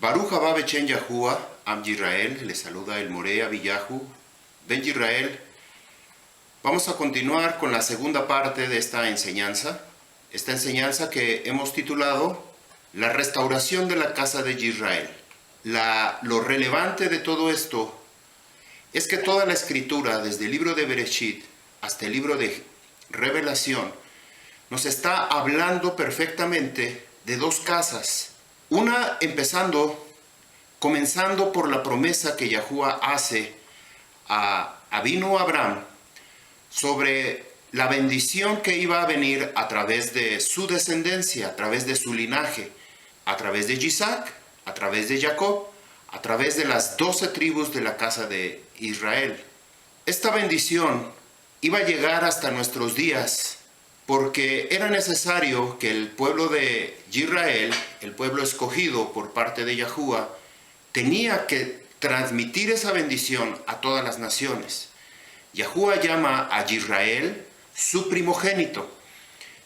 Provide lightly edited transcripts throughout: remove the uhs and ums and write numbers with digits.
Baruch haba Bechen Yahuwah, Am Yisrael, le saluda el Morea Villahu, Ben Yisrael. Vamos a continuar con la segunda parte de esta enseñanza que hemos titulado La restauración de la casa de Israel. Lo relevante de todo esto es que toda la escritura, desde el libro de Bereshit hasta el libro de Revelación, nos está hablando perfectamente de dos casas. Una comenzando por la promesa que Yahuwah hace a Avinu Abraham sobre la bendición que iba a venir a través de su descendencia, a través de su linaje, a través de Isaac, a través de Jacob, a través de las 12 tribus de la casa de Israel. Esta bendición iba a llegar hasta nuestros días porque era necesario que el pueblo de Israel, el pueblo escogido por parte de Yahuwah, tenía que transmitir esa bendición a todas las naciones. Yahuwah llama a Israel su primogénito.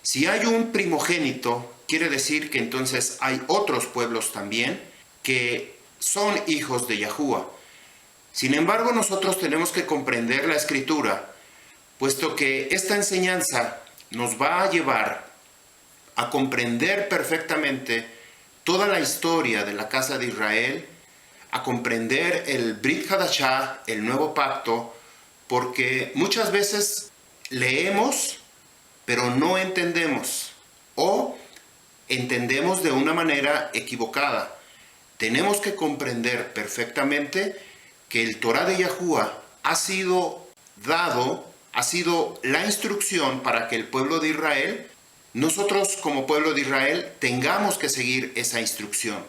Si hay un primogénito, quiere decir que entonces hay otros pueblos también que son hijos de Yahuwah. Sin embargo, nosotros tenemos que comprender la escritura, puesto que esta enseñanza nos va a llevar a comprender perfectamente toda la historia de la casa de Israel, a comprender el Brit Hadashah, el nuevo pacto, porque muchas veces leemos, pero no entendemos, o entendemos de una manera equivocada. Tenemos que comprender perfectamente que el Torah de Yahuwah ha sido la instrucción para que el pueblo de Israel, nosotros como pueblo de Israel, tengamos que seguir esa instrucción.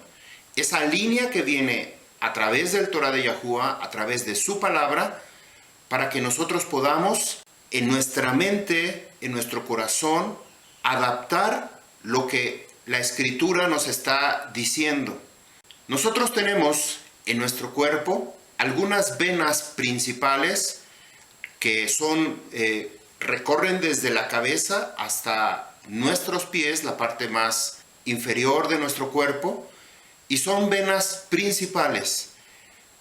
Esa línea que viene a través del Torah de Yahuwah, a través de su palabra, para que nosotros podamos en nuestra mente, en nuestro corazón, adaptar lo que la escritura nos está diciendo. Nosotros tenemos en nuestro cuerpo algunas venas principales que recorren desde la cabeza hasta nuestros pies, la parte más inferior de nuestro cuerpo, y son venas principales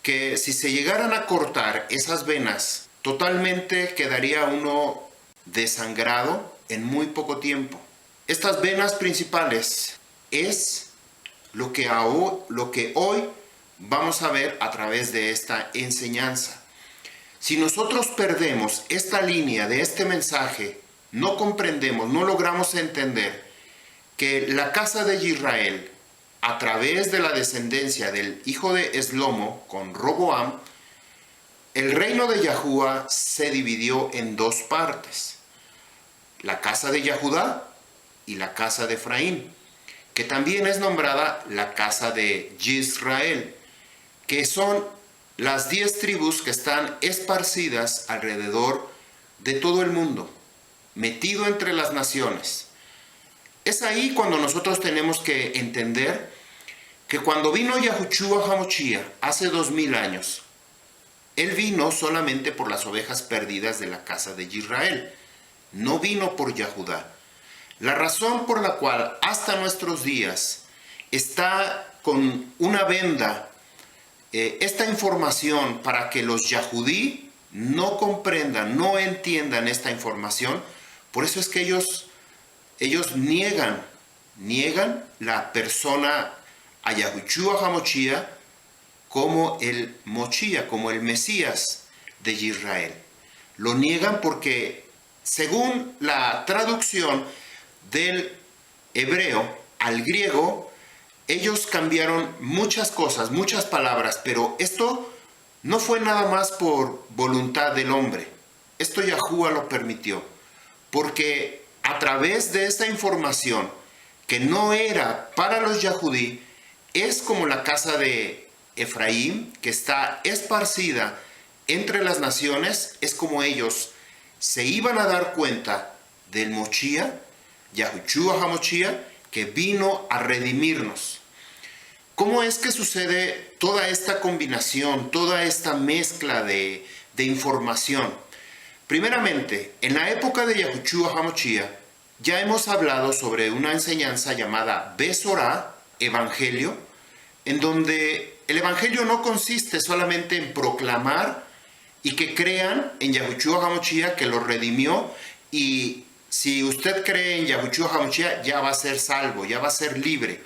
que si se llegaran a cortar esas venas, totalmente quedaría uno desangrado en muy poco tiempo. Estas venas principales es lo que hoy vamos a ver a través de esta enseñanza. Si nosotros perdemos esta línea de este mensaje, no comprendemos, no logramos entender que la casa de Israel, a través de la descendencia del hijo de Eslomo con Roboam, el reino de Yahuwah se dividió en dos partes: la casa de Yahudá y la casa de Efraín, que también es nombrada la casa de Israel, que son las 10 tribus que están esparcidas alrededor de todo el mundo, metido entre las naciones. Es ahí cuando nosotros tenemos que entender que cuando vino Yahushua HaMashiach hace 2000 años, Él vino solamente por las ovejas perdidas de la casa de Israel, no vino por Yahudá. La razón por la cual hasta nuestros días está con una venda esta información para que los Yahudí no comprendan, no entiendan esta información, por eso es que ellos niegan la persona a Yahushua HaMashiach como el Moshiach, como el Mesías de Israel. Lo niegan porque, según la traducción del hebreo al griego, ellos cambiaron muchas cosas, muchas palabras, pero esto no fue nada más por voluntad del hombre. Esto Yahuwah lo permitió, porque a través de esta información que no era para los Yahudí, es como la casa de Efraín, que está esparcida entre las naciones, es como ellos se iban a dar cuenta del Moshiach, Yahushua HaMashiach, que vino a redimirnos. ¿Cómo es que sucede toda esta combinación, toda esta mezcla de información? Primeramente, en la época de Yahushua HaMashiach, ya hemos hablado sobre una enseñanza llamada Besorá, Evangelio, en donde el Evangelio no consiste solamente en proclamar y que crean en Yahushua HaMashiach, que los redimió, y si usted cree en Yahushua HaMashiach ya va a ser salvo, ya va a ser libre.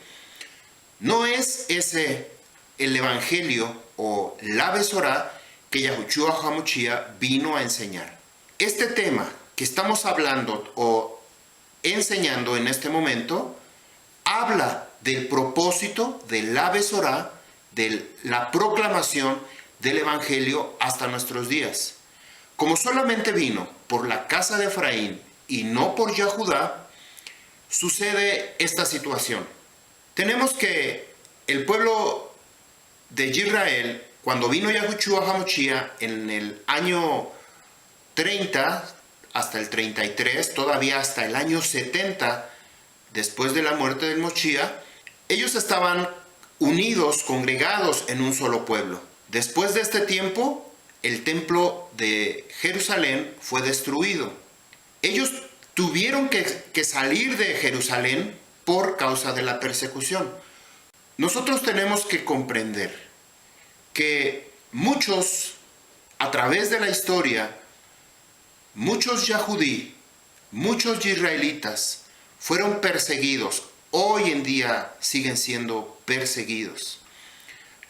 No es ese el Evangelio o la Besorá que Yahushua HaMashiach vino a enseñar. Este tema que estamos hablando o enseñando en este momento habla del propósito de la Besorá, de la proclamación del Evangelio hasta nuestros días. Como solamente vino por la casa de Efraín y no por Yahudá, sucede esta situación. Tenemos que el pueblo de Israel, cuando vino Yahushua HaMashiach en el año 30 hasta el 33, todavía hasta el año 70, después de la muerte del Moshiach, ellos estaban unidos, congregados en un solo pueblo. Después de este tiempo, el templo de Jerusalén fue destruido. Ellos tuvieron que salir de Jerusalén por causa de la persecución. Nosotros tenemos que comprender que muchos, a través de la historia, muchos yahudí, muchos israelitas fueron perseguidos. Hoy en día siguen siendo perseguidos.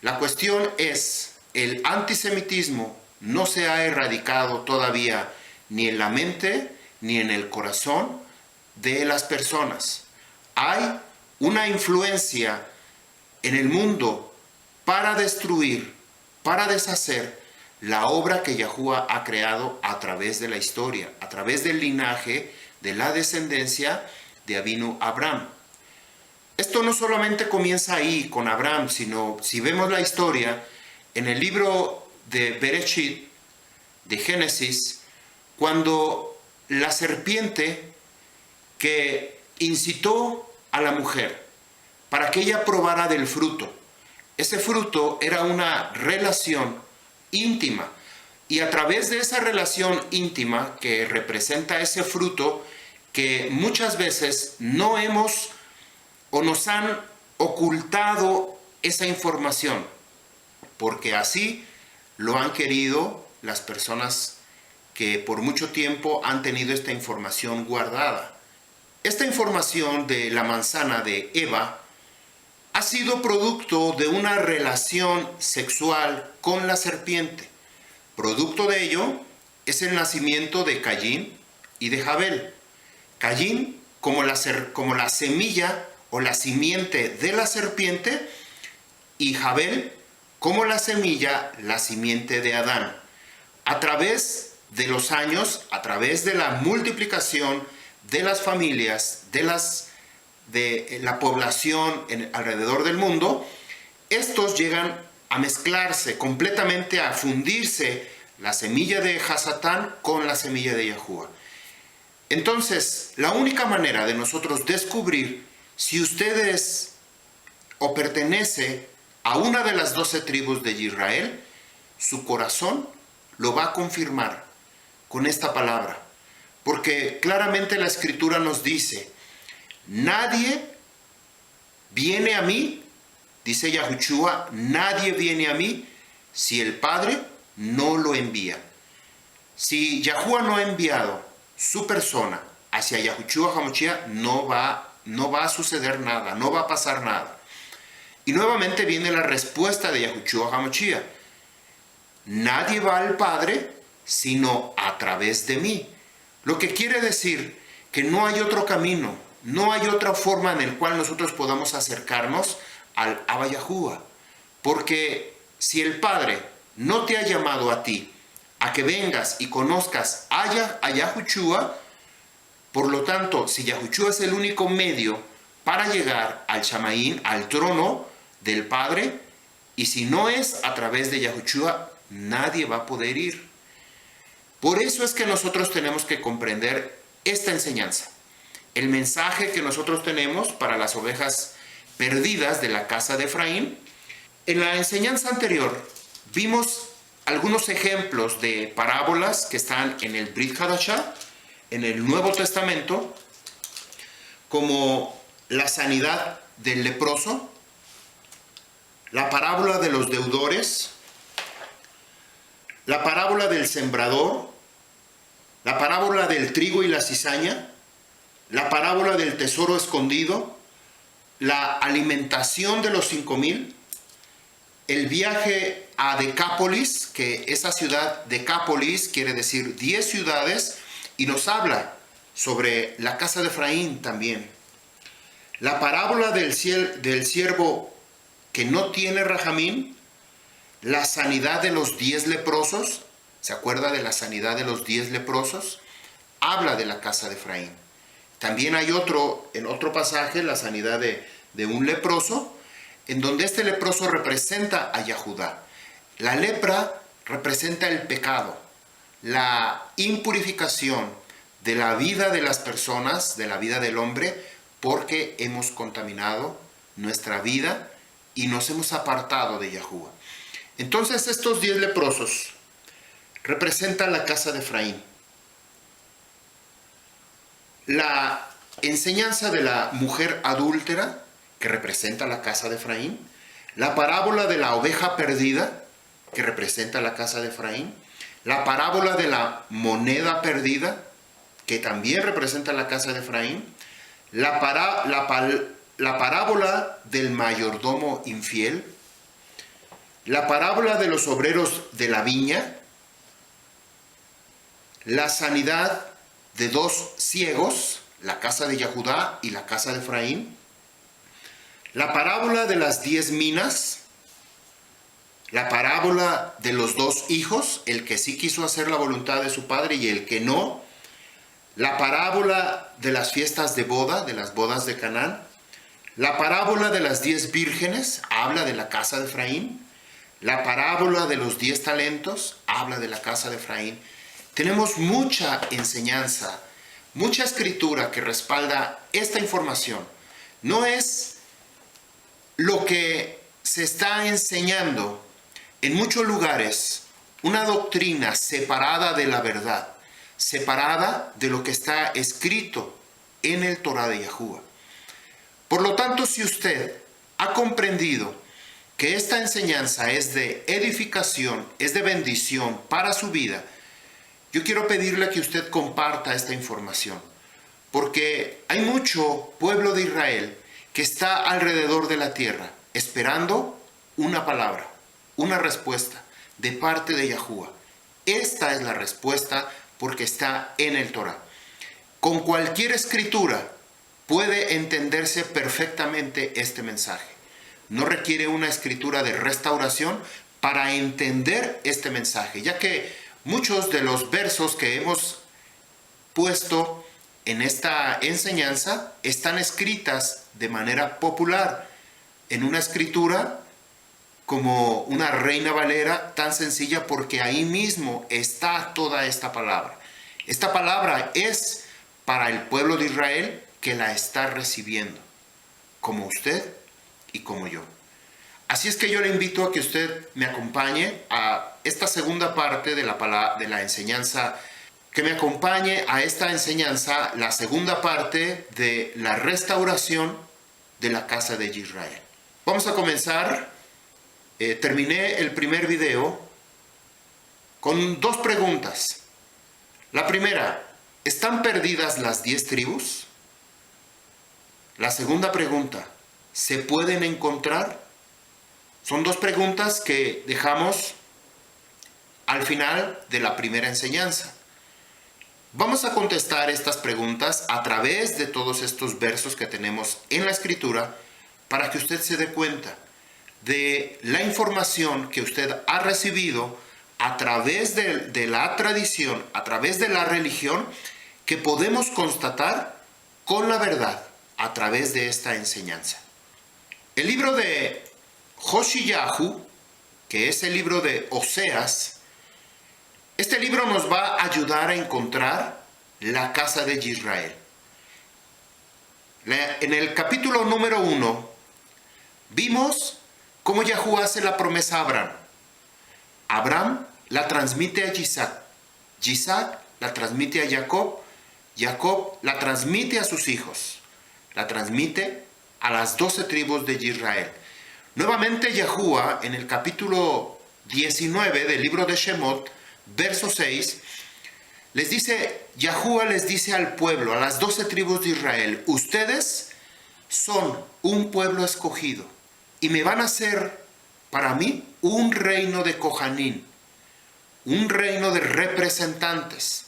La cuestión es, el antisemitismo no se ha erradicado todavía ni en la mente ni en el corazón de las personas. Hay una influencia en el mundo para destruir, para deshacer la obra que Yahuwah ha creado a través de la historia, a través del linaje, de la descendencia de Avinu Abraham. Esto no solamente comienza ahí con Abraham, sino si vemos la historia en el libro de Bereshit, de Génesis, cuando la serpiente que incitó a la mujer para que ella probara del fruto, ese fruto era una relación íntima, y a través de esa relación íntima que representa ese fruto, que muchas veces no hemos o nos han ocultado esa información, porque así lo han querido las personas que por mucho tiempo han tenido esta información guardada. Esta información de la manzana de Eva ha sido producto de una relación sexual con la serpiente. Producto de ello es el nacimiento de Caín y de Jabel. Caín como la semilla o la simiente de la serpiente, y Jabel como la semilla, la simiente de Adán. A través de los años, a través de la multiplicación de las familias, de la población alrededor del mundo, estos llegan a mezclarse completamente, a fundirse la semilla de Hasatán con la semilla de Yahuwah. Entonces, la única manera de nosotros descubrir si usted es o pertenece a una de las 12 tribus de Israel, su corazón lo va a confirmar con esta palabra. Porque claramente la Escritura nos dice, nadie viene a mí, dice Yahushua, nadie viene a mí si el Padre no lo envía. Si Yahuwah no ha enviado su persona hacia Yahushua HaMashiach, no va a suceder nada, no va a pasar nada. Y nuevamente viene la respuesta de Yahushua HaMashiach. Nadie va al Padre sino a través de mí. Lo que quiere decir que no hay otro camino, no hay otra forma en la cual nosotros podamos acercarnos al Abba Yahuwah. Porque si el Padre no te ha llamado a ti a que vengas y conozcas a Yahushua, por lo tanto, si Yahushua es el único medio para llegar al Shamaín, al trono del Padre, y si no es a través de Yahushua, nadie va a poder ir. Por eso es que nosotros tenemos que comprender esta enseñanza. El mensaje que nosotros tenemos para las ovejas perdidas de la casa de Efraín. En la enseñanza anterior vimos algunos ejemplos de parábolas que están en el Brit Hadashah, en el Nuevo Testamento, como la sanidad del leproso, la parábola de los deudores, la parábola del sembrador, la parábola del trigo y la cizaña, la parábola del tesoro escondido, la alimentación de los 5,000, el viaje a Decápolis, que esa ciudad Decápolis quiere decir 10 ciudades, y nos habla sobre la casa de Efraín también. La parábola del siervo que no tiene rajamín, la sanidad de los 10 leprosos, ¿se acuerda de la sanidad de los 10 leprosos? Habla de la casa de Efraín. También hay en otro pasaje, la sanidad de un leproso, en donde este leproso representa a Yahudá. La lepra representa el pecado, la impurificación de la vida de las personas, de la vida del hombre, porque hemos contaminado nuestra vida y nos hemos apartado de Yahuwah. Entonces estos 10 leprosos representan la casa de Efraín. La enseñanza de la mujer adúltera, que representa la casa de Efraín. La parábola de la oveja perdida, que representa la casa de Efraín. La parábola de la moneda perdida, que también representa la casa de Efraín. La parábola del mayordomo infiel. La parábola de los obreros de la viña. La sanidad de 2 ciegos, la casa de Yahudá y la casa de Efraín. La parábola de las 10 minas. La parábola de los 2 hijos, el que sí quiso hacer la voluntad de su padre y el que no. La parábola de las fiestas de boda, de las bodas de Canaán. La parábola de las 10 vírgenes, habla de la casa de Efraín. La parábola de los 10 talentos, habla de la casa de Efraín. Tenemos mucha enseñanza, mucha escritura que respalda esta información. No es lo que se está enseñando en muchos lugares, una doctrina separada de la verdad, separada de lo que está escrito en el Torah de Yahuwah. Por lo tanto, si usted ha comprendido que esta enseñanza es de edificación, es de bendición para su vida, yo quiero pedirle que usted comparta esta información, porque hay mucho pueblo de Israel que está alrededor de la tierra, esperando una palabra, una respuesta de parte de Yahuwah. Esta es la respuesta porque está en el Torah. Con cualquier escritura puede entenderse perfectamente este mensaje. No requiere una escritura de restauración para entender este mensaje, ya que muchos de los versos que hemos puesto en esta enseñanza están escritas de manera popular, en una escritura como una Reina Valera tan sencilla, porque ahí mismo está toda esta palabra. Esta palabra es para el pueblo de Israel que la está recibiendo, como usted y como yo. Así es que yo le invito a que usted me acompañe a esta segunda parte de la enseñanza, que me acompañe a esta enseñanza, la segunda parte de la restauración de la casa de Israel. Vamos a comenzar. Terminé el primer video con 2 preguntas. La primera, ¿están perdidas las 10 tribus? La segunda pregunta, ¿se pueden encontrar? Son 2 preguntas que dejamos al final de la primera enseñanza. Vamos a contestar estas preguntas a través de todos estos versos que tenemos en la Escritura, para que usted se dé cuenta de la información que usted ha recibido a través de la tradición, a través de la religión, que podemos constatar con la verdad a través de esta enseñanza. El libro de Hoshiyahu, que es el libro de Oseas, este libro nos va a ayudar a encontrar la casa de Israel. En el capítulo número 1 vimos cómo Yahuwah hace la promesa a Abraham. Abraham la transmite a Isaac. Isaac la transmite a Jacob. Jacob la transmite a sus hijos. La transmite a las 12 tribus de Israel. Nuevamente Yahuwah en el capítulo 19 del libro de Shemot, verso 6, Yahuwah les dice al pueblo, a las 12 tribus de Israel, ustedes son un pueblo escogido y me van a ser para mí un reino de Kohanim, un reino de representantes,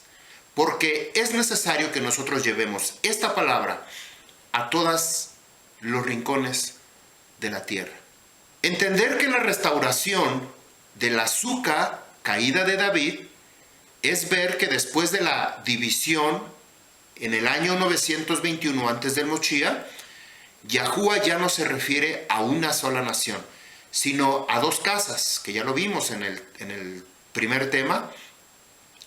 porque es necesario que nosotros llevemos esta palabra a todos los rincones de la tierra. Entender que la restauración del azúcar caída de David es ver que después de la división en el año 921 antes del Moshíach, Yahuwah ya no se refiere a una sola nación, sino a dos casas, que ya lo vimos en el primer tema,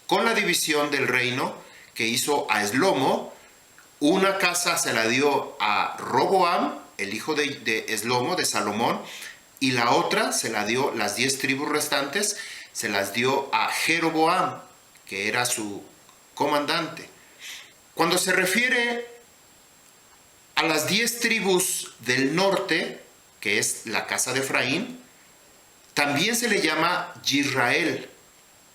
con la división del reino que hizo a Eslomo. Una casa se la dio a Roboam, el hijo de Eslomo, de Salomón, y la otra se la dio, las 10 tribus restantes, se las dio a Jeroboam, que era su comandante. Cuando se refiere a las 10 tribus del norte, que es la casa de Efraín, también se le llama Yisrael.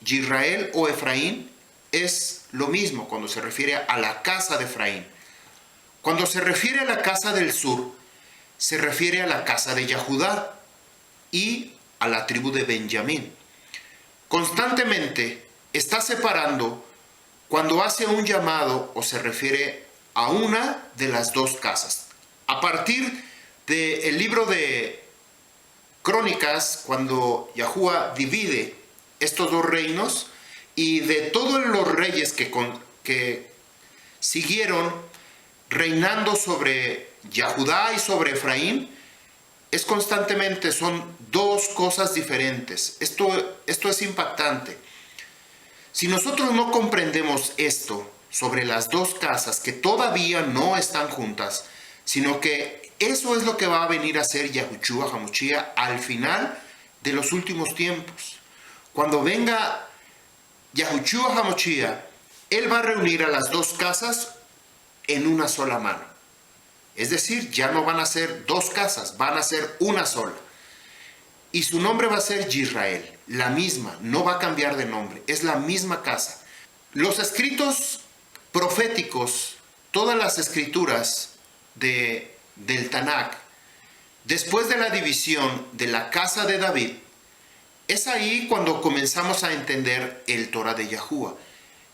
Yisrael o Efraín es lo mismo cuando se refiere a la casa de Efraín. Cuando se refiere a la casa del sur, se refiere a la casa de Yahudá y a la tribu de Benjamín. Constantemente está separando cuando hace un llamado o se refiere a una de las dos casas. A partir del libro de Crónicas, cuando Yahuwah divide estos dos reinos, y de todos los reyes que siguieron reinando sobre Yahudá y sobre Efraín, es constantemente, son dos cosas diferentes. Esto es impactante. Si nosotros no comprendemos esto sobre las dos casas que todavía no están juntas, sino que eso es lo que va a venir a hacer Yahushua HaMashiach al final de los últimos tiempos. Cuando venga Yahushua HaMashiach, Él va a reunir a las dos casas en una sola mano. Es decir, ya no van a ser dos casas, van a ser una sola. Y su nombre va a ser Yisrael, la misma, no va a cambiar de nombre, es la misma casa. Los escritos proféticos, todas las escrituras del Tanakh, después de la división de la casa de David, es ahí cuando comenzamos a entender el Torah de Yahuwah,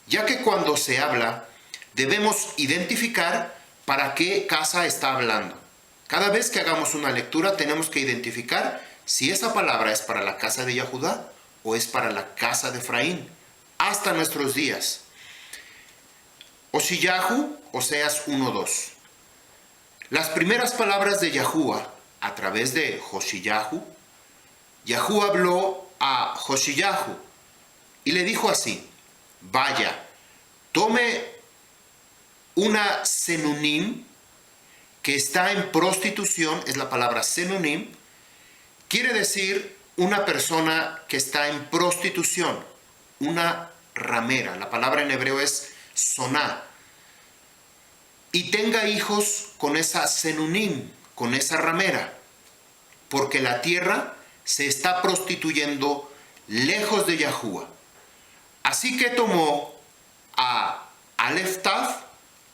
ya que cuando se habla debemos identificar para qué casa está hablando. Cada vez que hagamos una lectura tenemos que identificar si esa palabra es para la casa de Yahudá o es para la casa de Efraín, hasta nuestros días. Hoshiyahu, Oseas 1:2. Las primeras palabras de Yahuwah a través de Hoshiyahu, Yahuwah habló a Hoshiyahu y le dijo así: vaya, tome una senunim que está en prostitución, es la palabra senunim, quiere decir una persona que está en prostitución, una ramera. La palabra en hebreo es soná. Y tenga hijos con esa senunim, con esa ramera, porque la tierra se está prostituyendo lejos de Yahuwah. Así que tomó a Aleph Tav,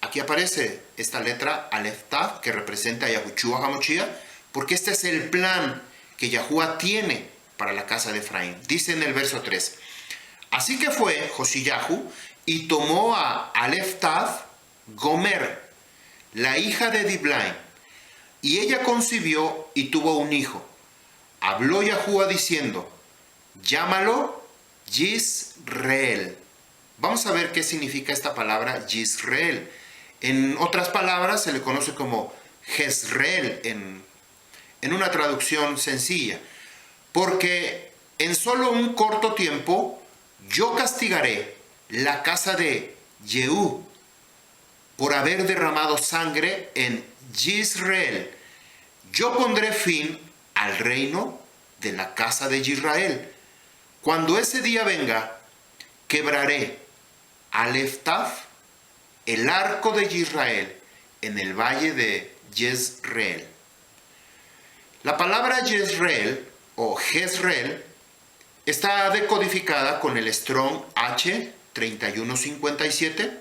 aquí aparece esta letra Aleph Tav, que representa a Yahushua HaMashiach, porque este es el plan que Yahuwah tiene para la casa de Efraín. Dice en el verso 3, así que fue Hoshiyahu y tomó a Aleph Tav, Gomer, la hija de Diblaim, y ella concibió y tuvo un hijo. Habló Yahuwah diciendo, llámalo Yisrael. Vamos a ver qué significa esta palabra Yisrael. En otras palabras se le conoce como Jezreel en una traducción sencilla. Porque en solo un corto tiempo yo castigaré la casa de Yehú por haber derramado sangre en Yisrael. Yo pondré fin al reino de la casa de Israel. Cuando ese día venga, quebraré Aleph Tav, el arco de Israel, en el valle de Jezreel. La palabra Jezreel o Jezreel está decodificada con el Strong H3157.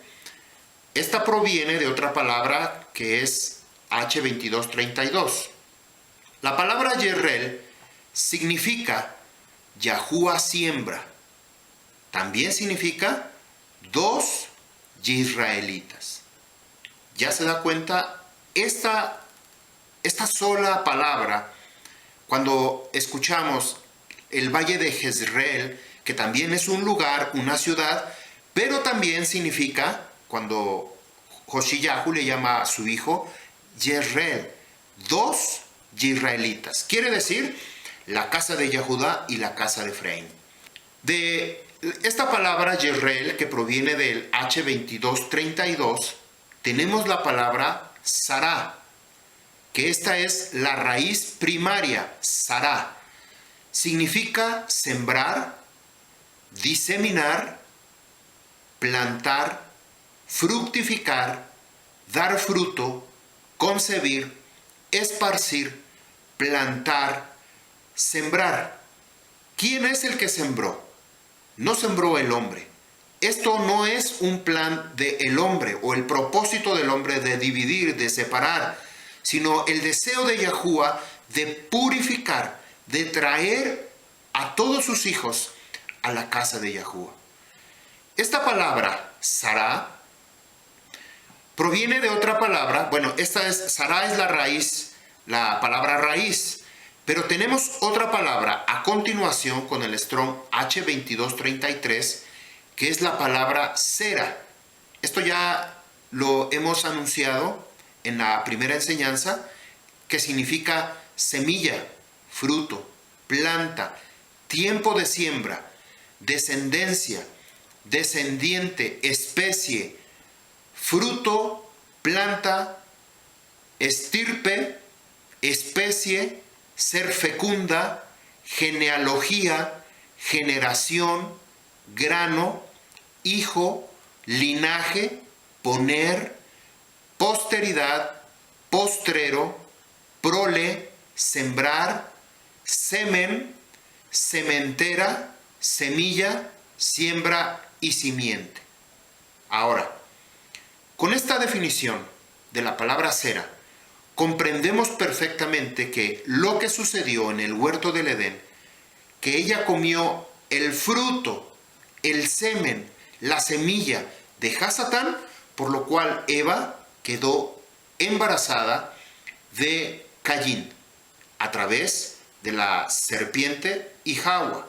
Esta proviene de otra palabra que es H2232. La palabra Jezreel significa Yahuwah siembra. También significa dos israelitas. Ya se da cuenta, esta sola palabra, cuando escuchamos el valle de Jezreel, que también es un lugar, una ciudad, pero también significa, cuando Joshiyahu le llama a su hijo Jezreel, dos israelitas. Quiere decir la casa de Yehudá y la casa de Efraín. De esta palabra Jezreel, que proviene del H2232, tenemos la palabra Sará, que esta es la raíz primaria, Sará. Significa sembrar, diseminar, plantar, fructificar, dar fruto, concebir, esparcir, plantar, sembrar. ¿Quién es el que sembró? No sembró el hombre. Esto no es un plan del hombre o el propósito del hombre de dividir, de separar, sino el deseo de Yahuwah de purificar, de traer a todos sus hijos a la casa de Yahuwah. Esta palabra, Sará, proviene de otra palabra. Bueno, Sará es la raíz, la palabra raíz. Pero tenemos otra palabra a continuación con el Strong H2233, que es la palabra Sera. Esto ya lo hemos anunciado en la primera enseñanza, que significa semilla, fruto, planta, tiempo de siembra, descendencia, descendiente, especie, fruto, planta, estirpe, especie, ser fecunda, genealogía, generación, grano, hijo, linaje, poner, posteridad, postrero, prole, sembrar, semen, sementera, semilla, siembra y simiente. Ahora, con esta definición de la palabra Sera, comprendemos perfectamente que lo que sucedió en el huerto del Edén, que ella comió el fruto, el semen, la semilla de Hasatán, por lo cual Eva quedó embarazada de Caín a través de la serpiente y Jahua,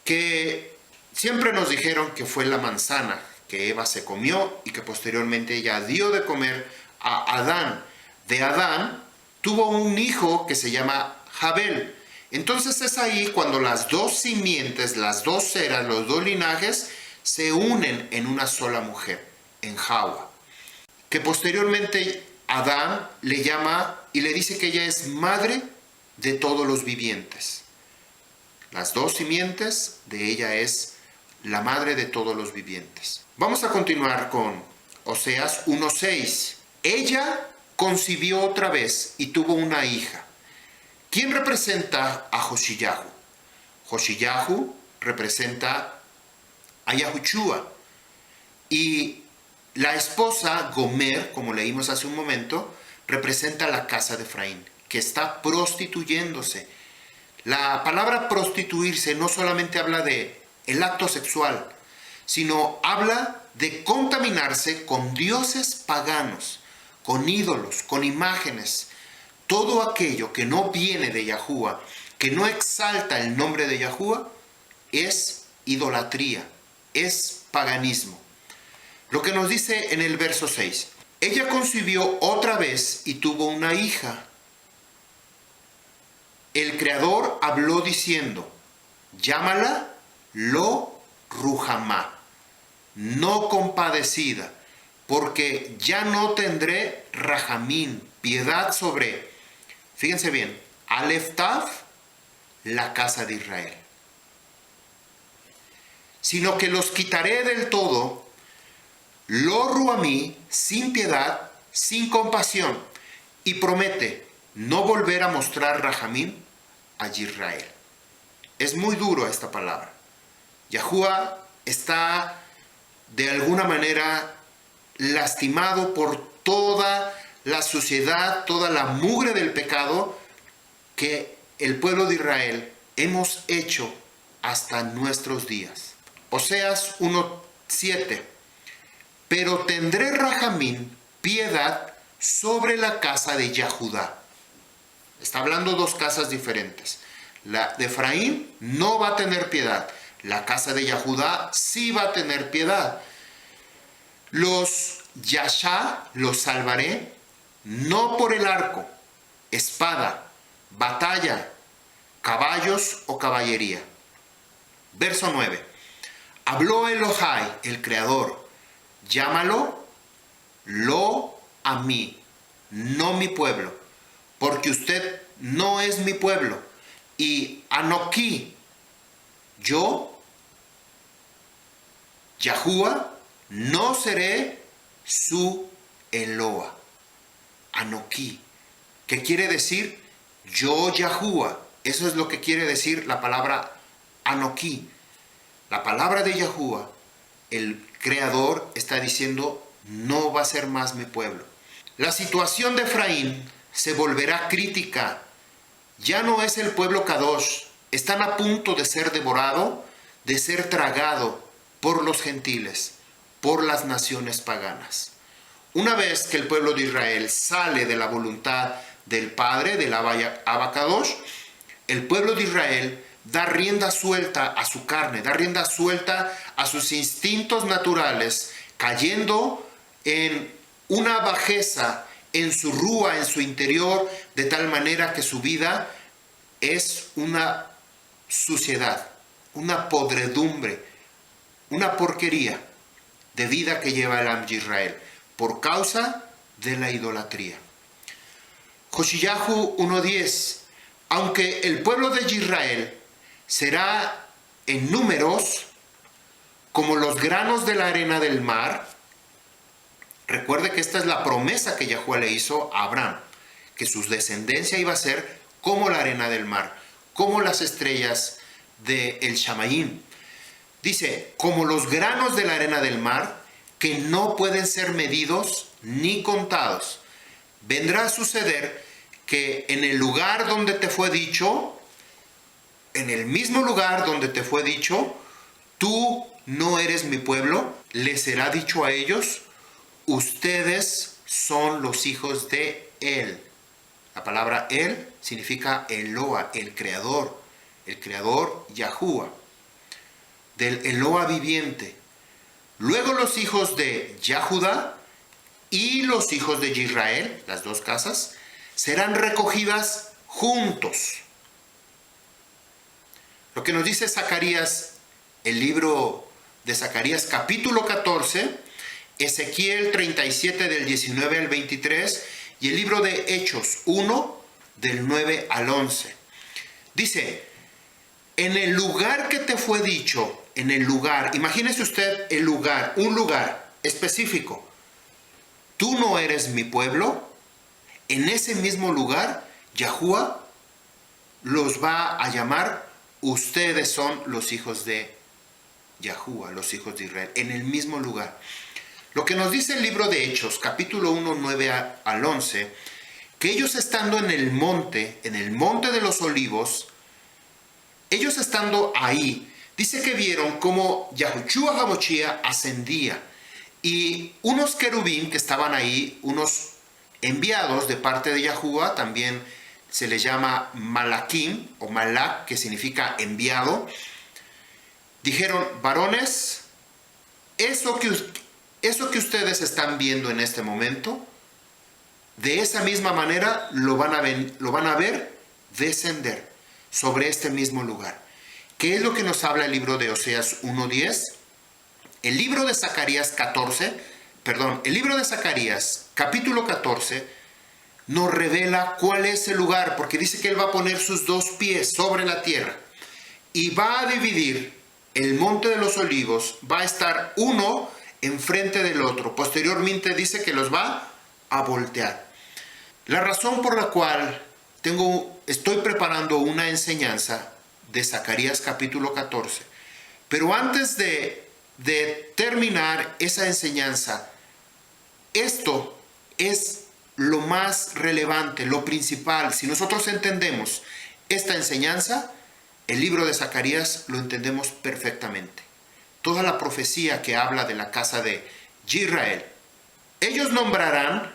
que siempre nos dijeron que fue la manzana que Eva se comió y que posteriormente ella dio de comer a Adán. De Adán tuvo un hijo que se llama Jabel. Entonces es ahí cuando las dos simientes, las dos ceras, los dos linajes se unen en una sola mujer, en Jahua, que posteriormente Adán le llama y le dice que ella es madre de todos los vivientes. Las dos simientes de ella es la madre de todos los vivientes. Vamos a continuar con Oseas 1:6. Ella concibió otra vez y tuvo una hija. ¿Quién representa a Joshiyahu? Joshiyahu representa a Yahushua. Y la esposa Gomer, como leímos hace un momento, representa la casa de Efraín, que está prostituyéndose. La palabra prostituirse no solamente habla de el acto sexual, sino habla de contaminarse con dioses paganos, con ídolos, con imágenes. Todo aquello que no viene de Yahuwah, que no exalta el nombre de Yahuwah, es idolatría, es paganismo. Lo que nos dice en el verso 6. Ella concibió otra vez y tuvo una hija. El Creador habló diciendo, llámala Lo Ruhamá, no compadecida, porque ya no tendré Rajamín, piedad sobre, fíjense bien, Alef Tav, la casa de Israel, sino que los quitaré del todo, Lo Ruhamí, sin piedad, sin compasión, y promete, no volver a mostrar Rajamín a Israel. Es muy duro esta palabra. Yahuwah está de alguna manera lastimado por toda la suciedad, toda la mugre del pecado que el pueblo de Israel hemos hecho hasta nuestros días. Oseas 1:7. Pero tendré Rajamín, piedad, sobre la casa de Yahudá. Está hablando dos casas diferentes. La de Efraín no va a tener piedad. La casa de Yahudá sí va a tener piedad. Los Yashá los salvaré, no por el arco, espada, batalla, caballos o caballería. Verso 9. Habló Elohai, el Creador, llámalo lo a mí, no mi pueblo, porque usted no es mi pueblo, y Anoquí, yo, Yahuwah, no seré su Eloa. Anoquí, ¿qué quiere decir? Yo, Yahuwah. Eso es lo que quiere decir la palabra Anoquí. La palabra de Yahuwah, el Creador, está diciendo, no va a ser más mi pueblo. La situación de Efraín se volverá crítica. Ya no es el pueblo Kadosh. Están a punto de ser devorado, de ser tragado por los gentiles, por las naciones paganas. Una vez que el pueblo de Israel sale de la voluntad del Padre, del Abba Kadosh, el pueblo de Israel da rienda suelta a su carne, da rienda suelta a sus instintos naturales, cayendo en una bajeza en su rúa, en su interior, de tal manera que su vida es una suciedad, una podredumbre, una porquería de vida que lleva el Am de Israel por causa de la idolatría. Joshiyahu 1:10. Aunque el pueblo de Israel será en números como los granos de la arena del mar, recuerde que esta es la promesa que Yahuwah le hizo a Abraham, que su descendencia iba a ser como la arena del mar, como las estrellas del Shamayim. Dice, como los granos de la arena del mar, que no pueden ser medidos ni contados. Vendrá a suceder que en el lugar donde te fue dicho, en el mismo lugar donde te fue dicho, tú no eres mi pueblo, les será dicho a ellos, ustedes son los hijos de Él. La palabra Él significa Eloa, el creador Yahuwah, del Eloa viviente. Luego los hijos de Yahudá y los hijos de Israel, las dos casas, serán recogidas juntos. Lo que nos dice Zacarías, el libro de Zacarías capítulo 14, Ezequiel 37 del 19 al 23 y el libro de Hechos 1 del 9 al 11. Dice, en el lugar que te fue dicho, en el lugar, imagínese usted el lugar, un lugar específico, tú no eres mi pueblo, en ese mismo lugar, Yahuwah los va a llamar, ustedes son los hijos de Yahuwah, los hijos de Israel, en el mismo lugar. Lo que nos dice el libro de Hechos, capítulo 1, 9 al 11, que ellos estando en el monte de los olivos, ellos estando ahí, dice que vieron cómo Yahushua HaMashiach ascendía y unos querubín que estaban ahí, unos enviados de parte de Yahuwah, también se les llama Malakim o Malak, que significa enviado, dijeron, varones, eso que ustedes están viendo en este momento, de esa misma manera lo van a ver descender sobre este mismo lugar. ¿Qué es lo que nos habla el libro de Oseas 1:10? El libro de Zacarías capítulo 14 nos revela cuál es el lugar, porque dice que Él va a poner sus dos pies sobre la tierra y va a dividir el monte de los olivos, va a estar uno enfrente del otro. Posteriormente dice que los va a voltear. La razón por la cual estoy preparando una enseñanza de Zacarías capítulo 14, pero antes de terminar esa enseñanza, esto es lo más relevante, lo principal. Si nosotros entendemos esta enseñanza, el libro de Zacarías lo entendemos perfectamente. Toda la profecía que habla de la casa de Israel. Ellos nombrarán,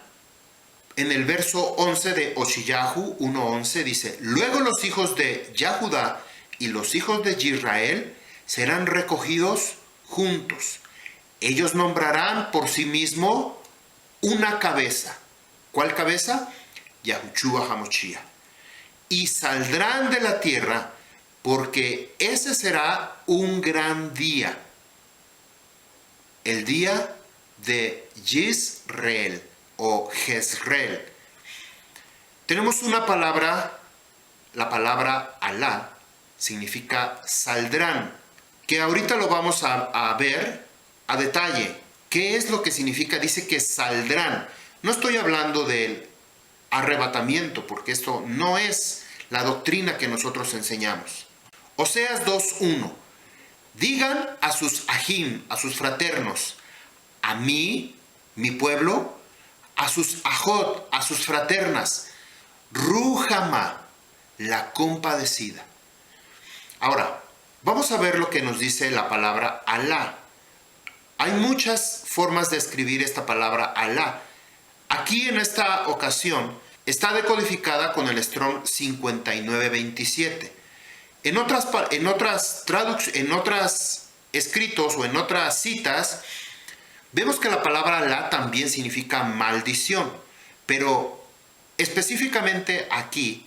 en el verso 11 de Oshiyahu 1:11 dice, luego los hijos de Yahudá y los hijos de Israel serán recogidos juntos. Ellos nombrarán por sí mismos una cabeza. ¿Cuál cabeza? Yahushua HaMashiach. Y saldrán de la tierra, porque ese será un gran día. El día de Yisrael o Jezreel. Tenemos una palabra, la palabra Alá, significa saldrán, que ahorita lo vamos a ver a detalle. ¿Qué es lo que significa? Dice que saldrán. No estoy hablando del arrebatamiento, porque esto no es la doctrina que nosotros enseñamos. Oseas 2:1. Digan a sus ajim, a sus fraternos, a mí, mi pueblo, a sus ajot, a sus fraternas, Ruhama, la compadecida. Ahora, vamos a ver lo que nos dice la palabra Alá. Hay muchas formas de escribir esta palabra Alá. Aquí en esta ocasión está decodificada con el Strong 5927. En otras escritos o en otras citas, vemos que la palabra Alá también significa maldición, pero específicamente aquí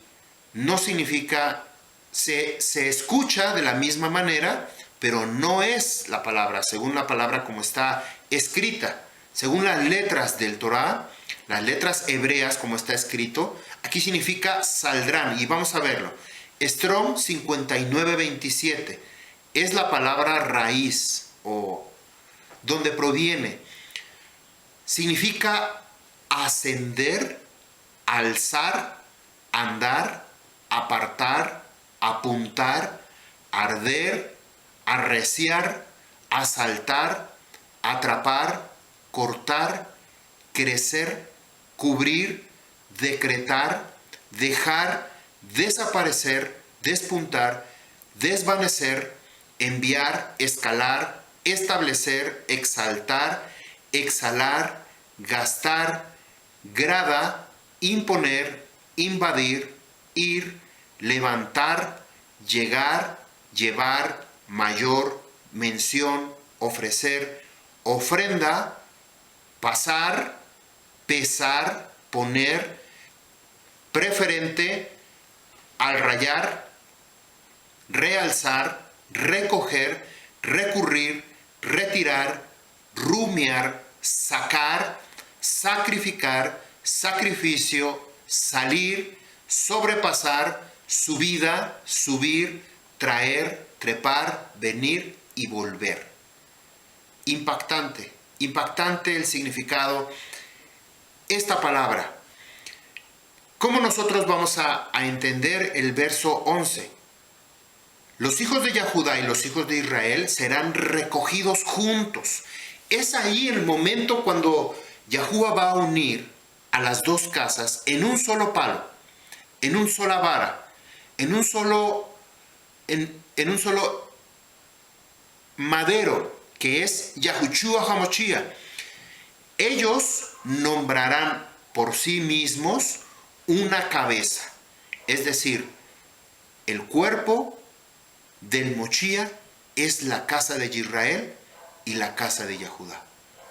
no significa, se escucha de la misma manera, pero no es la palabra, según la palabra como está escrita. Según las letras del Torah, las letras hebreas como está escrito, aquí significa saldrán, y vamos a verlo. Strong 5927 es la palabra raíz o donde proviene. Significa ascender, alzar, andar, apartar, apuntar, arder, arreciar, asaltar, atrapar, cortar, crecer, cubrir, decretar, dejar, desaparecer, despuntar, desvanecer, enviar, escalar, establecer, exaltar, exhalar, gastar, grada, imponer, invadir, ir, levantar, llegar, llevar, mayor, mención, ofrecer, ofrenda, pasar, pesar, poner, preferente, al rayar, realzar, recoger, recurrir, retirar, rumiar, sacar, sacrificar, sacrificio, salir, sobrepasar, subida, subir, traer, trepar, venir y volver. Impactante, impactante el significado. Esta palabra. ¿Cómo nosotros vamos a entender el verso 11? Los hijos de Yahudá y los hijos de Israel serán recogidos juntos. Es ahí el momento cuando Yahuwah va a unir a las dos casas en un solo palo, en una sola vara, en un solo madero, que es Yahushua HaMashiach. Ellos nombrarán por sí mismos una cabeza, es decir, el cuerpo del Moshiach es la casa de Israel y la casa de Yahudá.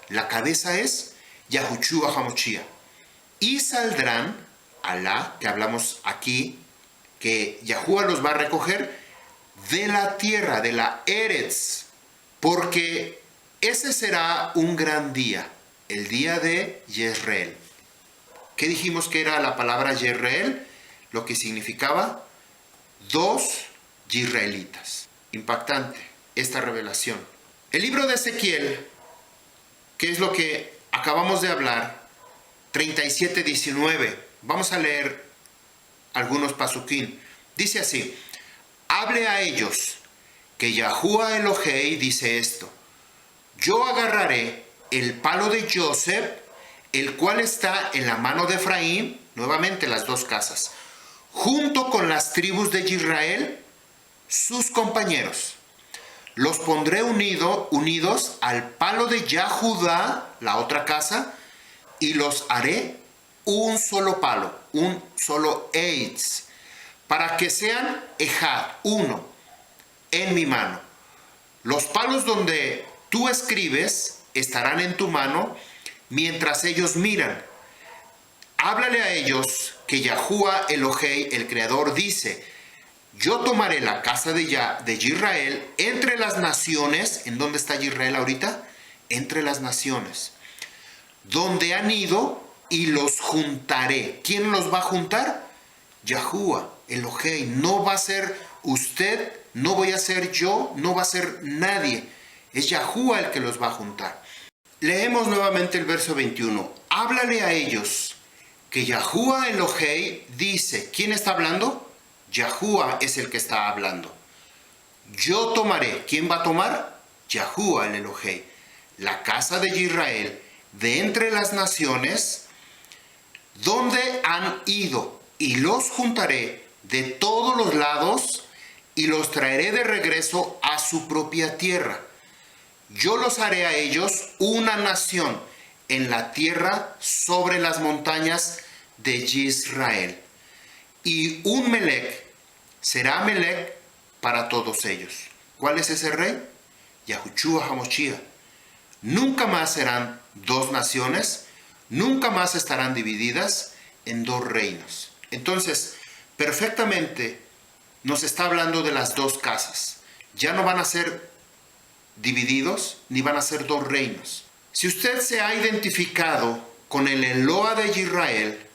La cabeza es Yahushua HaMashiach. Y saldrán, Alá, que hablamos aquí, que Yahuwah los va a recoger de la tierra, de la Eretz, porque ese será un gran día, el día de Jezreel. ¿Qué dijimos que era la palabra Jezreel? Lo que significaba dos israelitas. Impactante esta revelación. El libro de Ezequiel, que es lo que acabamos de hablar, 37:19. Vamos a leer algunos pasuquín. Dice así: hable a ellos, que Yahuwah Elohei dice esto: yo agarraré el palo de Joseph, el cual está en la mano de Efraín, nuevamente las dos casas, junto con las tribus de Israel, sus compañeros. Los pondré unidos al palo de Yahudá, la otra casa, y los haré un solo palo, un solo eitz, para que sean ejad, uno, en mi mano. Los palos donde tú escribes estarán en tu mano mientras ellos miran. Háblale a ellos que Yahuwah Elohei, el Creador, dice: yo tomaré la casa de Israel entre las naciones. ¿En dónde está Israel ahorita? Entre las naciones. Donde han ido, y los juntaré. ¿Quién los va a juntar? Yahuwah Elohei. No va a ser usted, no voy a ser yo, no va a ser nadie. Es Yahuwah el que los va a juntar. Leemos nuevamente el verso 21. Háblale a ellos que Yahuwah Elohei dice. ¿Quién está hablando? Yahuwah es el que está hablando. Yo tomaré. ¿Quién va a tomar? Yahuwah el Elohei. La casa de Israel de entre las naciones donde han ido, y los juntaré de todos los lados y los traeré de regreso a su propia tierra. Yo los haré a ellos una nación en la tierra sobre las montañas de Israel. Y un Melec será Melec para todos ellos. ¿Cuál es ese rey? Yahushua HaMashiach. Nunca más serán dos naciones, nunca más estarán divididas en dos reinos. Entonces, perfectamente nos está hablando de las dos casas. Ya no van a ser divididos, ni van a ser dos reinos. Si usted se ha identificado con el Eloa de Israel,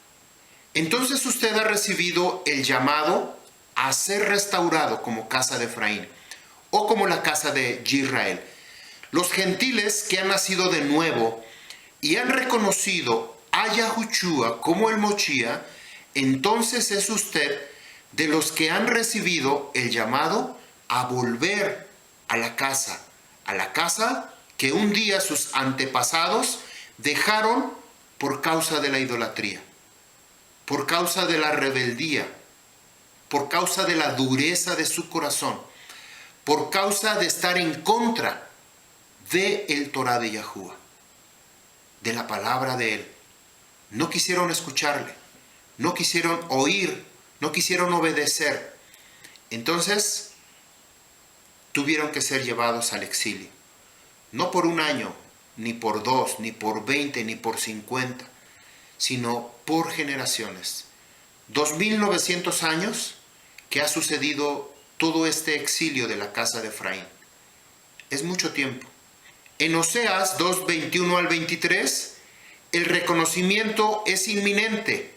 entonces usted ha recibido el llamado a ser restaurado como casa de Efraín o como la casa de Israel. Los gentiles que han nacido de nuevo y han reconocido a Yahushua como el Mochía, entonces es usted de los que han recibido el llamado a volver a la casa que un día sus antepasados dejaron por causa de la idolatría, por causa de la rebeldía, por causa de la dureza de su corazón, por causa de estar en contra del Torah de Yahuwah, de la palabra de él. No quisieron escucharle, no quisieron oír, no quisieron obedecer. Entonces tuvieron que ser llevados al exilio. No por un año, ni por 2, ni por 20, ni por 50, sino por generaciones. 2900 años que ha sucedido todo este exilio de la casa de Efraín. Es mucho tiempo. En Oseas 2, 21 al 23, el reconocimiento es inminente.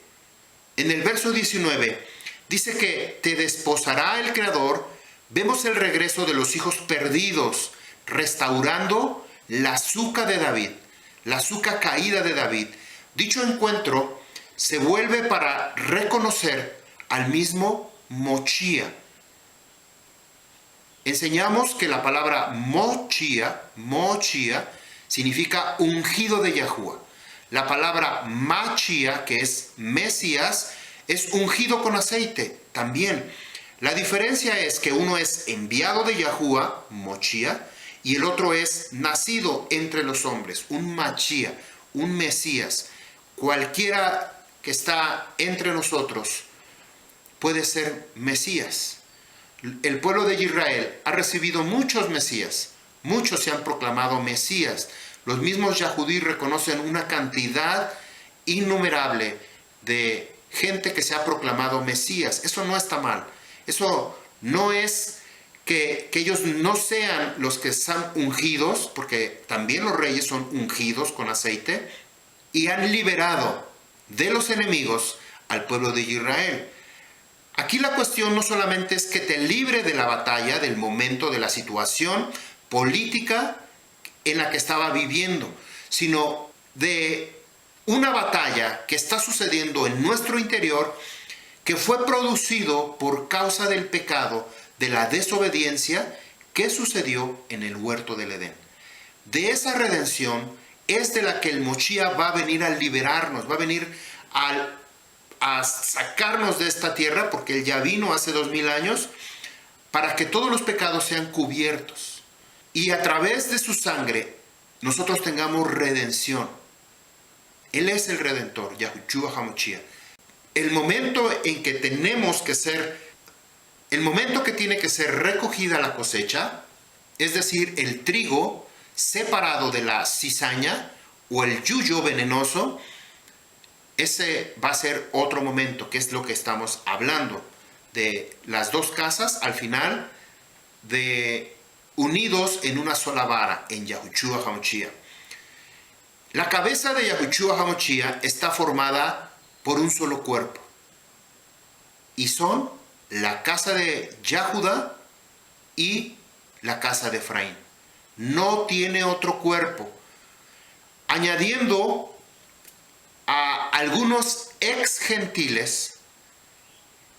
En el verso 19, dice que te desposará el Creador. Vemos el regreso de los hijos perdidos, restaurando la azúcar de David, la azúcar caída de David. Dicho encuentro se vuelve para reconocer al mismo Mochía. Enseñamos que la palabra Mochía significa ungido de Yahuwah. La palabra Machía, que es Mesías, es ungido con aceite también. La diferencia es que uno es enviado de Yahuwah, Mochía, y el otro es nacido entre los hombres, un Machía, un Mesías. Cualquiera que está entre nosotros puede ser Mesías. El pueblo de Israel ha recibido muchos Mesías, muchos se han proclamado Mesías. Los mismos Yahudí reconocen una cantidad innumerable de gente que se ha proclamado Mesías. Eso no está mal. Eso no es que ellos no sean los que están ungidos, porque también los reyes son ungidos con aceite, y han liberado de los enemigos al pueblo de Israel. Aquí la cuestión no solamente es que te libre de la batalla, del momento, de la situación política en la que estaba viviendo, sino de una batalla que está sucediendo en nuestro interior, que fue producido por causa del pecado, de la desobediencia que sucedió en el huerto del Edén. De esa redención es de la que el Mochía va a venir a liberarnos, va a venir a sacarnos de esta tierra, porque Él ya vino hace 2000 años, para que todos los pecados sean cubiertos. Y a través de su sangre nosotros tengamos redención. Él es el Redentor, Yahushua HaMashiach. El momento en que tenemos que ser, el momento que tiene que ser recogida la cosecha, es decir, el trigo separado de la cizaña o el yuyo venenoso, ese va a ser otro momento, que es lo que estamos hablando, de las dos casas al final, de unidos en una sola vara, en Yahushua HaMashiach. La cabeza de Yahushua HaMashiach está formada por un solo cuerpo, y son la casa de Judá y la casa de Efraín. No tiene otro cuerpo, añadiendo a algunos ex gentiles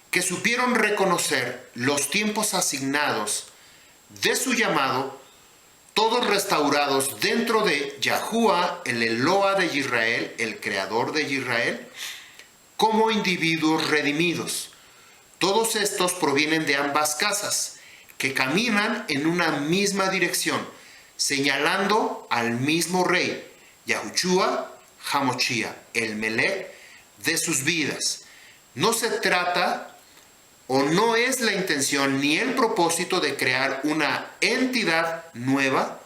que supieron reconocer los tiempos asignados de su llamado, todos restaurados dentro de Yahuwah, el Eloah de Israel, el creador de Israel, como individuos redimidos. Todos estos provienen de ambas casas, que caminan en una misma dirección, señalando al mismo rey, Yahushua HaMashiach, el Melech de sus vidas. No se trata, o no es la intención ni el propósito de crear una entidad nueva,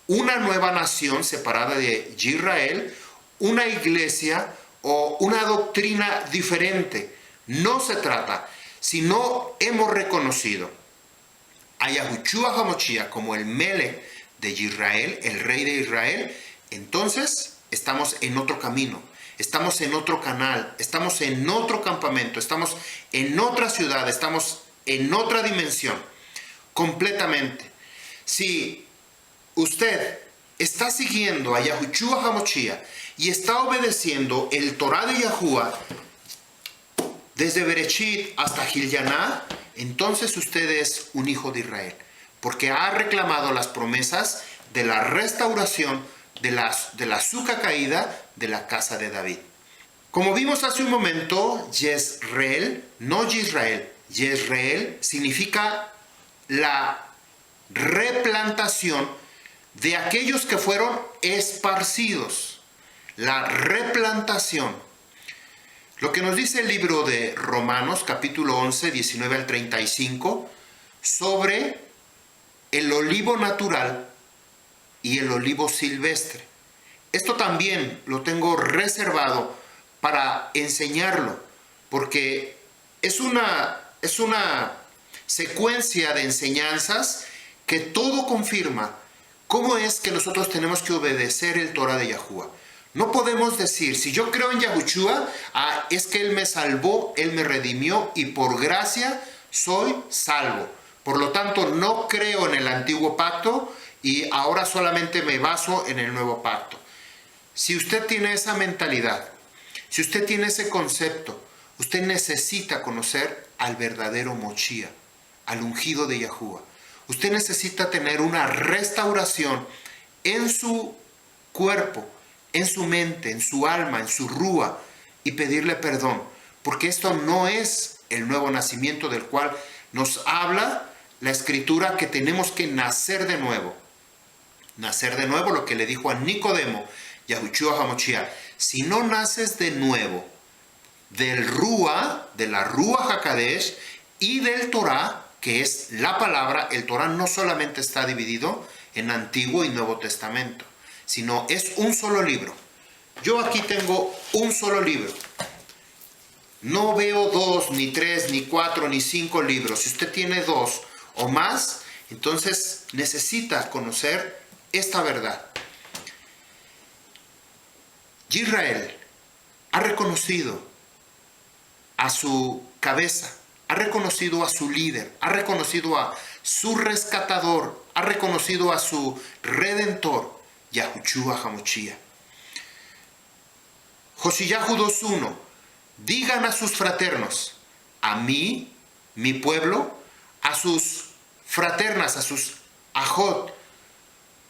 una nueva nación separada de Israel, una iglesia o una doctrina diferente. No se trata, sino hemos reconocido a Yahushua HaMashiach como el Melech de Israel, el rey de Israel. Entonces estamos en otro camino, estamos en otro canal, estamos en otro campamento, estamos en otra ciudad, estamos en otra dimensión, completamente. Si usted está siguiendo a Yahushua HaMashiach y está obedeciendo el Torah de Yahuwah desde Bereshit hasta Gilyaná, entonces usted es un hijo de Israel, porque ha reclamado las promesas de la restauración de la azúcar caída de la casa de David. Como vimos hace un momento, Yisrael, no Yisrael, Yisrael significa la replantación de aquellos que fueron esparcidos, la replantación. Lo que nos dice el libro de Romanos, capítulo 11, 19 al 35, sobre el olivo natural y el olivo silvestre. Esto también lo tengo reservado para enseñarlo, porque es una secuencia de enseñanzas que todo confirma cómo es que nosotros tenemos que obedecer el Torah de Yahuwah. No podemos decir, si yo creo en Yahushua, es que Él me salvó, Él me redimió y por gracia soy salvo. Por lo tanto, no creo en el antiguo pacto y ahora solamente me baso en el nuevo pacto. Si usted tiene esa mentalidad, si usted tiene ese concepto, usted necesita conocer al verdadero Mochía, al ungido de Yahuwah. Usted necesita tener una restauración en su cuerpo, en su mente, en su alma, en su rúa, y pedirle perdón, porque esto no es el nuevo nacimiento del cual nos habla la Escritura, que tenemos que nacer de nuevo. Nacer de nuevo, lo que le dijo a Nicodemo, Yahushua HaMashiach: si no naces de nuevo del Rúa, de la Rúa HaKadosh y del Torah, que es la palabra. El Torah no solamente está dividido en Antiguo y Nuevo Testamento, sino es un solo libro. Yo aquí tengo un solo libro. No veo 2, ni 3, ni 4, ni 5 libros. Si usted tiene 2 o más, entonces necesita conocer esta verdad. Israel ha reconocido a su cabeza, ha reconocido a su líder, ha reconocido a su rescatador, ha reconocido a su redentor, Yahushua HaMashiach. Josiyahu 2:1. Digan a sus fraternos, a mí, mi pueblo, a sus fraternas, a sus ajot,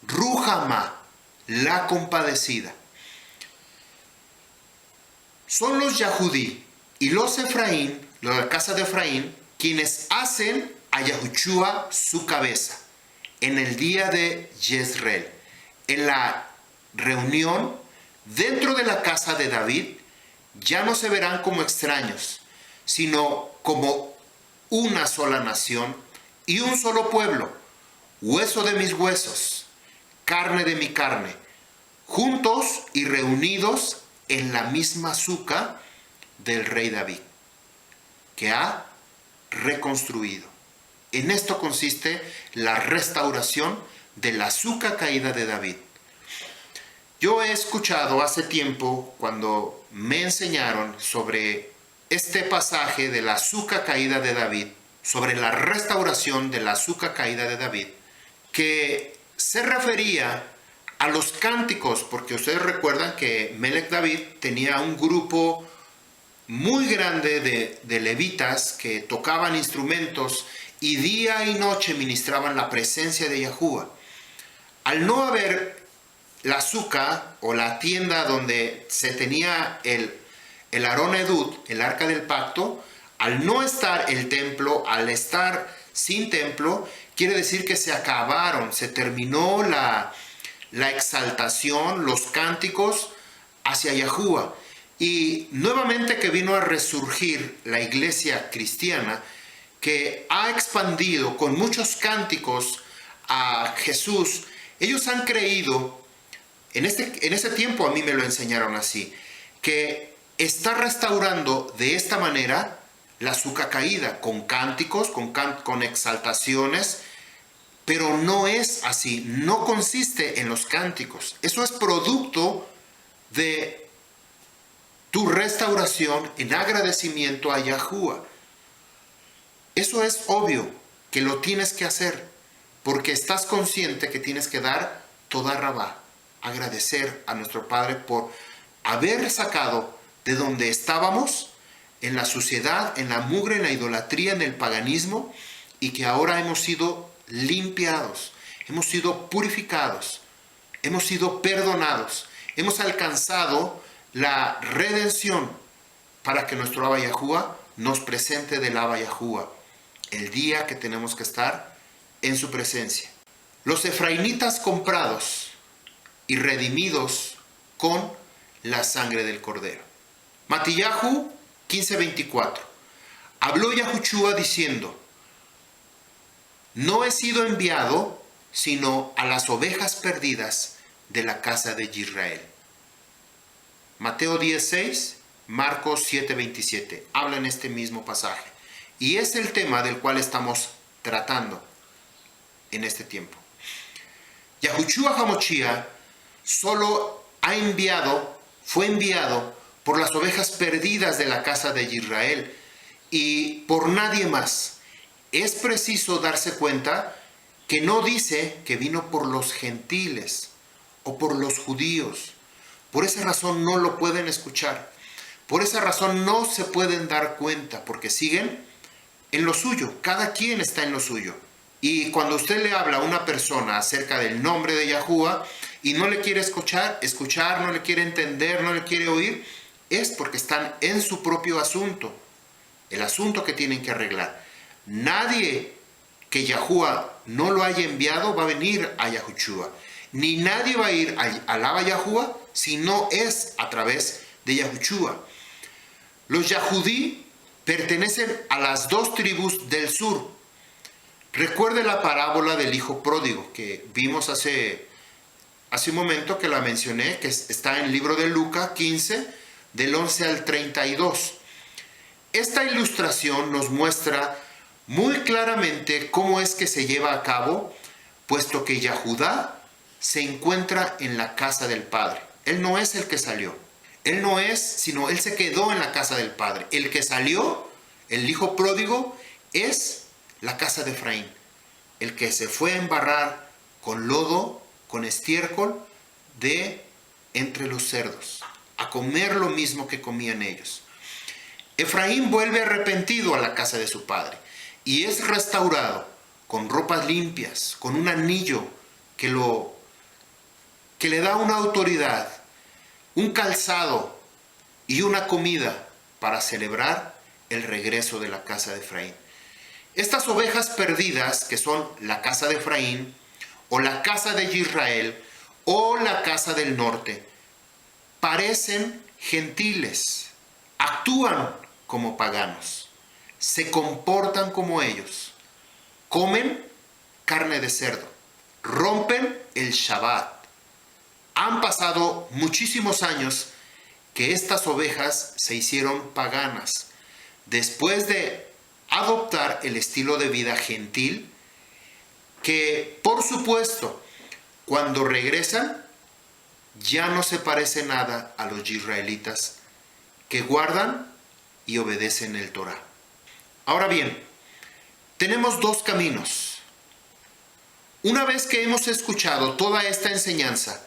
Rújama, la compadecida. Son los Yahudí y los Efraín, los de la casa de Efraín, quienes hacen a Yahushua su cabeza en el día de Jezreel, en la reunión dentro de la casa de David. Ya no se verán como extraños, sino como una sola nación y un solo pueblo, hueso de mis huesos, carne de mi carne, juntos y reunidos en la misma suca del rey David, que ha reconstruido. En esto consiste la restauración de la suca caída de David. Yo he escuchado hace tiempo, cuando me enseñaron sobre este pasaje de la suca caída de David, sobre la restauración de la suca caída de David, que se refería a los cánticos, porque ustedes recuerdan que Melech David tenía un grupo muy grande de levitas que tocaban instrumentos y día y noche ministraban la presencia de Yahuwah. Al no haber la suca o la tienda donde se tenía el Arón Edud, el arca del pacto, al no estar el templo, al estar sin templo, quiere decir que se acabaron, se terminó la exaltación, los cánticos hacia Yahuwah. Y nuevamente que vino a resurgir la iglesia cristiana, que ha expandido con muchos cánticos a Jesús. Ellos han creído, en ese tiempo a mí me lo enseñaron así, que está restaurando de esta manera la suca caída, con cánticos, con exaltaciones, pero no es así, no consiste en los cánticos. Eso es producto de tu restauración en agradecimiento a Yahuwah. Eso es obvio que lo tienes que hacer, porque estás consciente que tienes que dar toda rabá, agradecer a nuestro Padre por haber sacado de donde estábamos, en la suciedad, en la mugre, en la idolatría, en el paganismo, y que ahora hemos sido limpiados, hemos sido purificados, hemos sido perdonados, hemos alcanzado la redención para que nuestro Abba Yahuwah nos presente del Abba Yahuwah el día que tenemos que estar en su presencia. Los efraínitas comprados y redimidos con la sangre del Cordero. Matillahu 15:24. Habló Yahushua diciendo: no he sido enviado sino a las ovejas perdidas de la casa de Israel. Mateo 10:6, Marcos 7:27. Habla en este mismo pasaje. Y es el tema del cual estamos tratando en este tiempo. Yahushua HaMashiach solo fue enviado por las ovejas perdidas de la casa de Israel y por nadie más. Es preciso darse cuenta que no dice que vino por los gentiles o por los judíos. Por esa razón no lo pueden escuchar. Por esa razón no se pueden dar cuenta, porque siguen en lo suyo. Cada quien está en lo suyo. Y cuando usted le habla a una persona acerca del nombre de Yahuwah y no le quiere escuchar, no le quiere entender, no le quiere oír, es porque están en su propio asunto, el asunto que tienen que arreglar. Nadie que Yahuwah no lo haya enviado va a venir a Yahushua, ni nadie va a ir al Abba Yahuwah si no es a través de Yahushua. Los Yahudí pertenecen a las dos tribus del sur. Recuerde la parábola del hijo pródigo que vimos hace un momento, que la mencioné, que está en el libro de Lucas 15, del 11 al 32. Esta ilustración nos muestra muy claramente cómo es que se lleva a cabo, puesto que Yahudá se encuentra en la casa del Padre. Él no es el que salió. Él no es, sino él se quedó en la casa del Padre. El que salió, el hijo pródigo, es la casa de Efraín. El que se fue a embarrar con lodo, con estiércol, de entre los cerdos. a comer lo mismo que comían ellos. Efraín vuelve arrepentido a la casa de su padre y es restaurado con ropas limpias, con un anillo que le da una autoridad, un calzado y una comida para celebrar el regreso de la casa de Efraín. Estas ovejas perdidas, que son la casa de Efraín, o la casa de Israel, o la casa del norte, parecen gentiles, actúan como paganos, se comportan como ellos, comen carne de cerdo, rompen el Shabbat. Han pasado muchísimos años que estas ovejas se hicieron paganas después de adoptar el estilo de vida gentil, que por supuesto cuando regresan ya no se parece nada a los israelitas que guardan y obedecen el Torá. Ahora bien, tenemos dos caminos. Una vez que hemos escuchado toda esta enseñanza,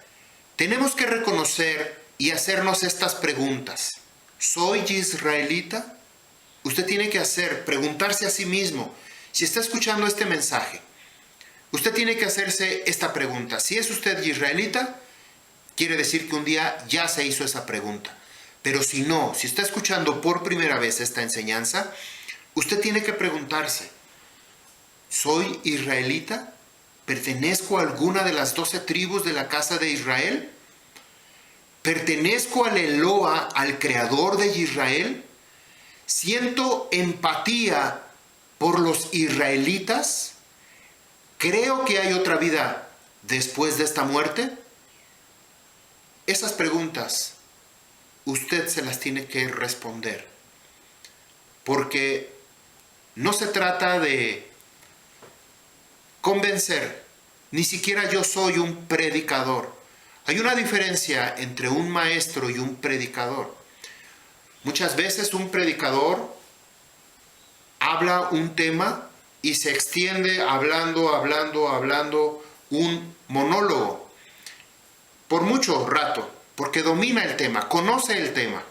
tenemos que reconocer y hacernos estas preguntas. ¿Soy israelita? Usted tiene que preguntarse a sí mismo, si está escuchando este mensaje, usted tiene que hacerse esta pregunta. Si es usted israelita, quiere decir que un día ya se hizo esa pregunta. Pero si no, si está escuchando por primera vez esta enseñanza, usted tiene que preguntarse, ¿soy israelita? ¿Pertenezco a alguna de las 12 tribus de la casa de Israel? ¿Pertenezco al Eloa, al creador de Israel? ¿Siento empatía por los israelitas? ¿Creo que hay otra vida después de esta muerte? Esas preguntas usted se las tiene que responder, porque no se trata de convencer, ni siquiera yo soy un predicador. Hay una diferencia entre un maestro y un predicador. Muchas veces un predicador habla un tema y se extiende hablando un monólogo por mucho rato, porque domina el tema, conoce el tema.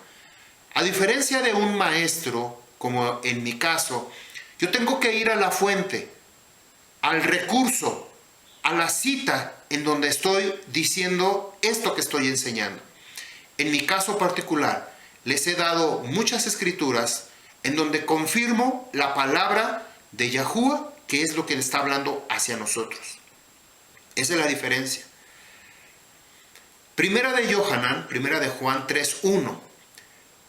A diferencia de un maestro, como en mi caso, yo tengo que ir a la fuente, al recurso, a la cita en donde estoy diciendo esto que estoy enseñando. En mi caso particular, les he dado muchas escrituras en donde confirmo la palabra de Yahuwah, que es lo que le está hablando hacia nosotros. Esa es la diferencia. Primera de Juan 3:1.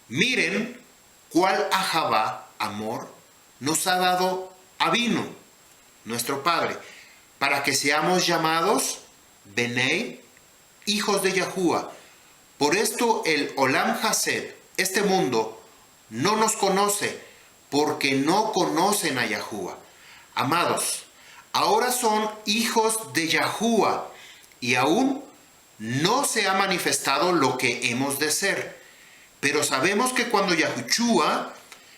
Miren cuál ahavá, amor, nos ha dado Avinu, nuestro Padre, para que seamos llamados Benei, hijos de Yahuwah. Por esto el Olam Hased, este mundo, no nos conoce, porque no conocen a Yahuwah. Amados, ahora son hijos de Yahuwah, y aún no se ha manifestado lo que hemos de ser. Pero sabemos que cuando Yahushua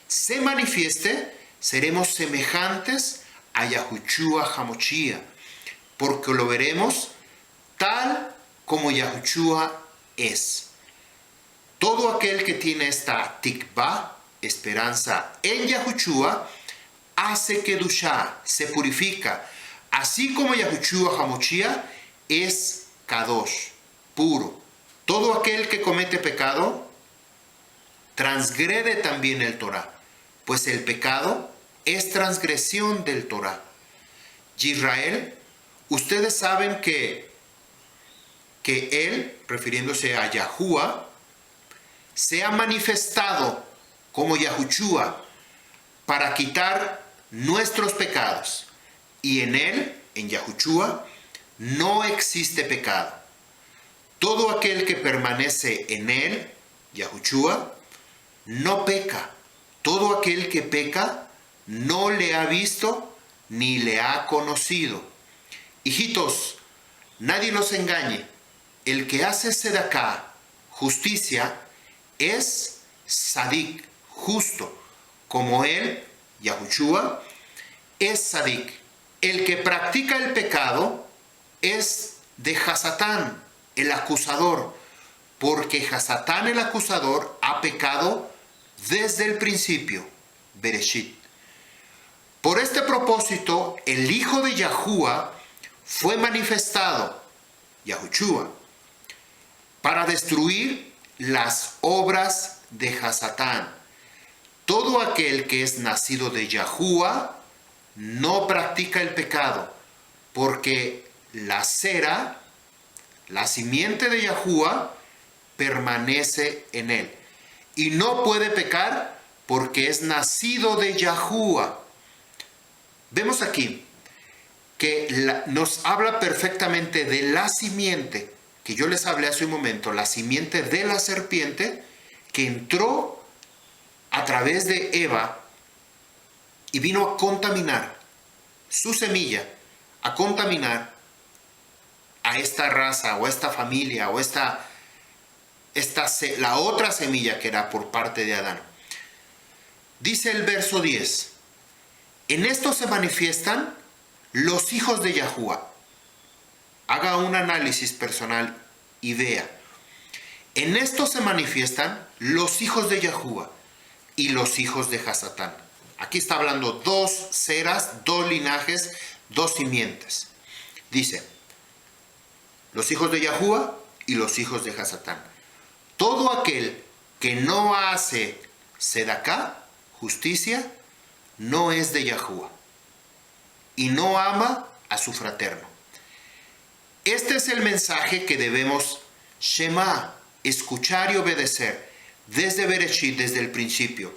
se manifieste, seremos semejantes a Yahushua Hamoshia, porque lo veremos tal como Yahushua es. Todo aquel que tiene esta tikvah, esperanza en Yahushua, hace kedushá, se purifica, así como Yahushua Hamoshia es kadosh, puro. Todo aquel que comete pecado transgrede también el Torah, pues el pecado es transgresión del Torah. Israel, ustedes saben que él, refiriéndose a Yahuwah, se ha manifestado como Yahushua para quitar nuestros pecados, y en él, en Yahushua, no existe pecado. Todo aquel que permanece en él, Yahushua, no peca. Todo aquel que peca no le ha visto ni le ha conocido. Hijitos, nadie nos engañe. El que hace sedaká, justicia, es sadik, justo, como él, Yahushua, es sadik. El que practica el pecado es de Hasatán, el acusador, porque Hasatán el acusador ha pecado desde el principio, Bereshit. Por este propósito, el hijo de Yahuwah fue manifestado, Yahushua, para destruir las obras de Hasatán. Todo aquel que es nacido de Yahuwah no practica el pecado, porque la cera, la simiente de Yahuwah, permanece en él. Y no puede pecar porque es nacido de Yahuwah. Vemos aquí que nos habla perfectamente de la simiente, que yo les hablé hace un momento, la simiente de la serpiente que entró a través de Eva y vino a contaminar su semilla, a contaminar a esta raza o a esta familia o la otra semilla que era por parte de Adán. Dice el verso 10, en esto se manifiestan los hijos de Yahuwah. Haga un análisis personal y vea. En esto se manifiestan los hijos de Yahuwah y los hijos de Hasatán. Aquí está hablando dos ceras, dos linajes, dos simientes. Dice, los hijos de Yahuwah y los hijos de Hasatán. Todo aquel que no hace sedaká, justicia, no es de Yahuwah y no ama a su fraterno. Este es el mensaje que debemos Shema, escuchar y obedecer desde Bereshit, desde el principio.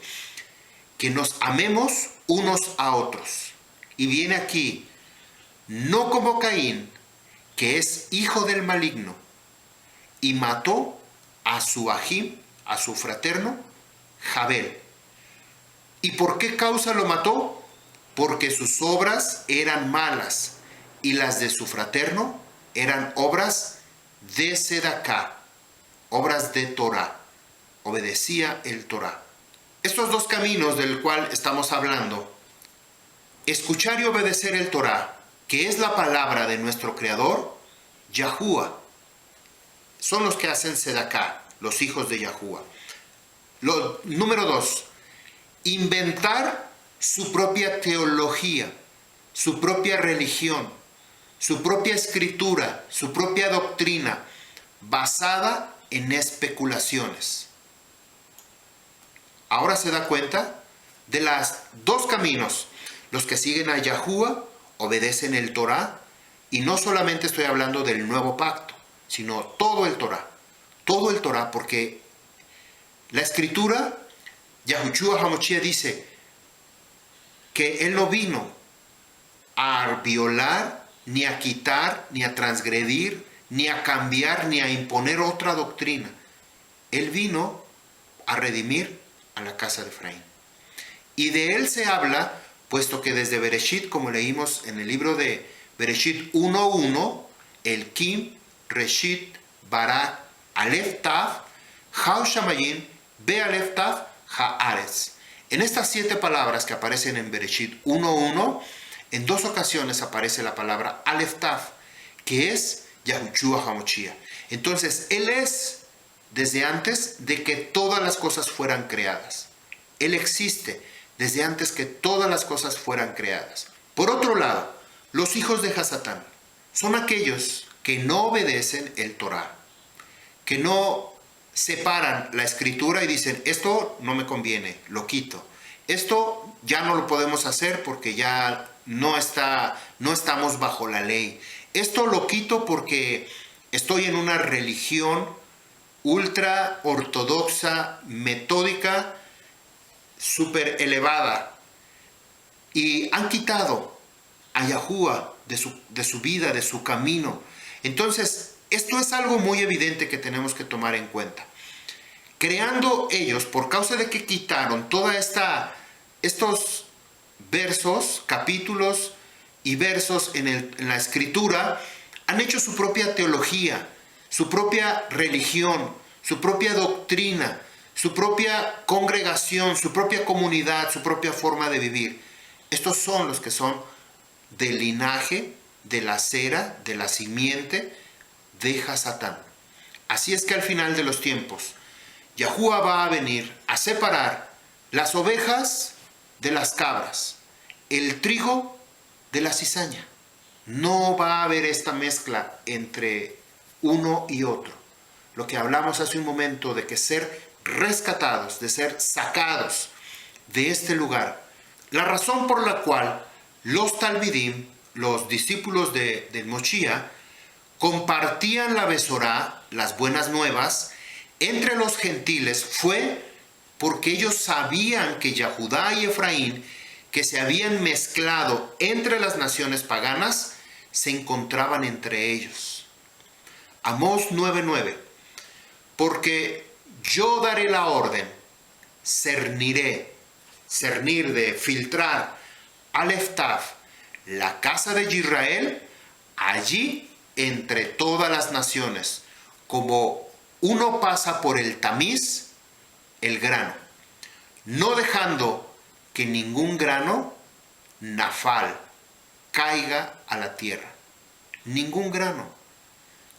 Que nos amemos unos a otros. Y viene aquí, no como Caín, que es hijo del maligno, y mató a su ajim, a su fraterno, Jabel. ¿Y por qué causa lo mató? Porque sus obras eran malas, y las de su fraterno eran obras de Sedaká, obras de Torah. Obedecía el Torah. Estos dos caminos del cual estamos hablando, escuchar y obedecer el Torah, que es la palabra de nuestro Creador, Yahuwah, son los que hacen Sedaká, los hijos de Yahuwah. Número 2, inventar su propia teología, su propia religión, su propia escritura, su propia doctrina, basada en especulaciones. Ahora se da cuenta de los dos caminos. Los que siguen a Yahuwah obedecen el Torah, y no solamente estoy hablando del nuevo pacto, sino todo el Torah, porque la escritura, Yahushua HaMashiach dice que él no vino a violar, ni a quitar, ni a transgredir, ni a cambiar, ni a imponer otra doctrina. Él vino a redimir a la casa de Efraín. Y de él se habla, puesto que desde Bereshit, como leímos en el libro de Bereshit 1.1, el Kim, Reshit, Barak, Alef Tav, Hau Shamayim, Be Alef Tav, Haaretz. En estas 7 palabras que aparecen en Bereshit 1.1, en 2 ocasiones aparece la palabra Alef Tav, que es Yahushua HaMashiach. Entonces, él es desde antes de que todas las cosas fueran creadas. Él existe desde antes que todas las cosas fueran creadas. Por otro lado, los hijos de Hasatán son aquellos que no obedecen el Torah, que no separan la escritura y dicen, esto no me conviene, lo quito. Esto ya no lo podemos hacer porque ya no estamos bajo la ley. Esto lo quito porque estoy en una religión ultra ortodoxa, metódica, súper elevada. Y han quitado a Yahuwah de su vida, de su camino. Entonces, esto es algo muy evidente que tenemos que tomar en cuenta. Creando ellos, por causa de que quitaron estos versos, capítulos y versos en la escritura, han hecho su propia teología, su propia religión, su propia doctrina, su propia congregación, su propia comunidad, su propia forma de vivir. Estos son los que son del linaje, de la cera, de la simiente de Hasatán. Así es que al final de los tiempos, Yahuwah va a venir a separar las ovejas de las cabras, el trigo de la cizaña. No va a haber esta mezcla entre uno y otro. Lo que hablamos hace un momento de que ser rescatados, de ser sacados de este lugar. La razón por la cual los Talmidim, los discípulos del Moshia, compartían la Besorá, las buenas nuevas, entre los gentiles fue porque ellos sabían que Yahudá y Efraín, que se habían mezclado entre las naciones paganas, se encontraban entre ellos. Amós 9:9. Porque yo daré la orden, cerniré, cernir de filtrar, Aleph Tav, la casa de Israel, allí entre todas las naciones, como uno pasa por el tamiz, el grano, no dejando que ningún grano, nafal, caiga a la tierra. Ningún grano.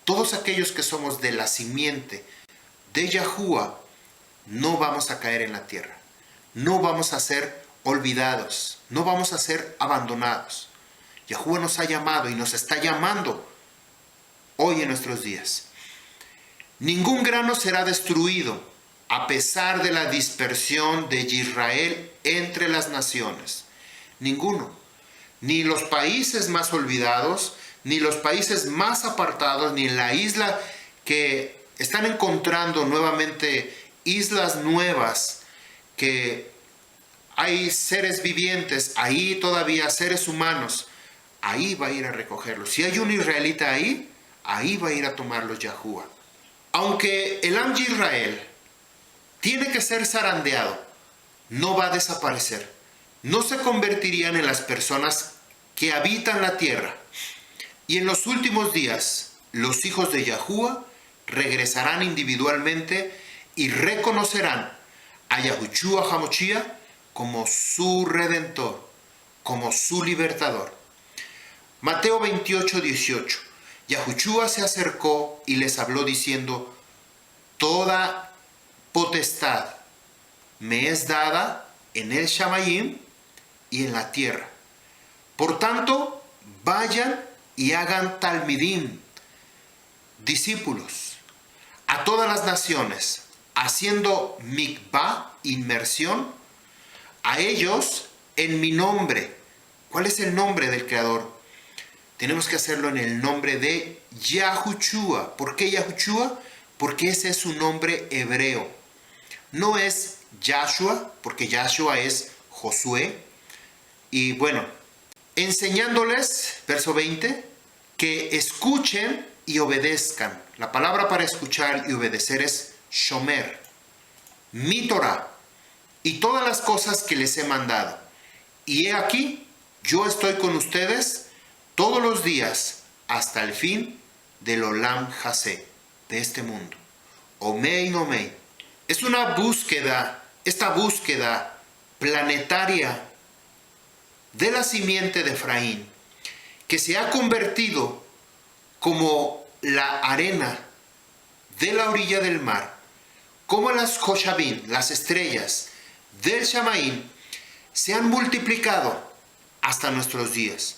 Todos aquellos que somos de la simiente de Yahuwah, no vamos a caer en la tierra. No vamos a ser olvidados. No vamos a ser abandonados. Yahuwah nos ha llamado y nos está llamando hoy en nuestros días. Ningún grano será destruido a pesar de la dispersión de Israel entre las naciones. Ninguno. Ni los países más olvidados, ni los países más apartados, ni en la isla que están encontrando nuevamente islas nuevas, que hay seres vivientes, ahí todavía seres humanos, ahí va a ir a recogerlos. Si hay un israelita ahí, ahí va a ir a tomarlos Yahuwah. Aunque el Am Yisrael tiene que ser zarandeado, no va a desaparecer. No se convertirían en las personas que habitan la tierra. Y en los últimos días, los hijos de Yahuwah regresarán individualmente y reconocerán a Yahushua HaMashiach como su Redentor, como su Libertador. Mateo 28:18. Yahushua se acercó y les habló diciendo: toda potestad me es dada en el Shamayim y en la tierra. Por tanto, vayan y hagan talmidim, discípulos, a todas las naciones, haciendo mikvah, inmersión, a ellos en mi nombre. ¿Cuál es el nombre del Creador? Tenemos que hacerlo en el nombre de Yahushua. ¿Por qué Yahushua? Porque ese es su nombre hebreo. No es Yahshua, porque Yahshua es Josué. Y bueno, enseñándoles, verso 20, que escuchen y obedezcan. La palabra para escuchar y obedecer es shomer, mi Torah, y todas las cosas que les he mandado. Y he aquí, yo estoy con ustedes todos los días hasta el fin del Olam Hasé, de este mundo. Omei Omei. Es una búsqueda, esta búsqueda planetaria de la simiente de Efraín, que se ha convertido como la arena de la orilla del mar, como las Joshabim, las estrellas del Shamaín, se han multiplicado hasta nuestros días.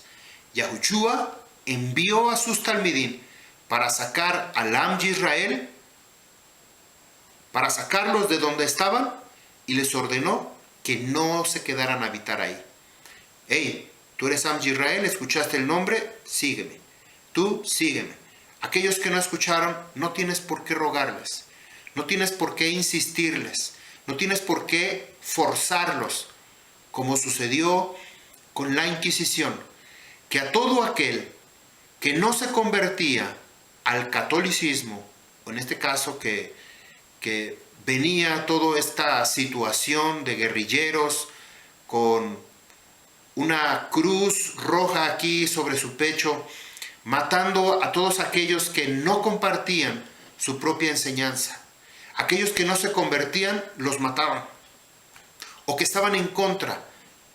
Yahushua envió a sus talmidim para sacar al Am Yisrael, para sacarlos de donde estaban, y les ordenó que no se quedaran a habitar ahí. Hey, tú eres Am Yisrael, escuchaste el nombre, sígueme. Tú sígueme. Aquellos que no escucharon, no tienes por qué rogarles, no tienes por qué insistirles, no tienes por qué forzarlos, como sucedió con la Inquisición, que a todo aquel que no se convertía al catolicismo, o en este caso que venía toda esta situación de guerrilleros con una cruz roja aquí sobre su pecho, matando a todos aquellos que no compartían su propia enseñanza. Aquellos que no se convertían, los mataban, o que estaban en contra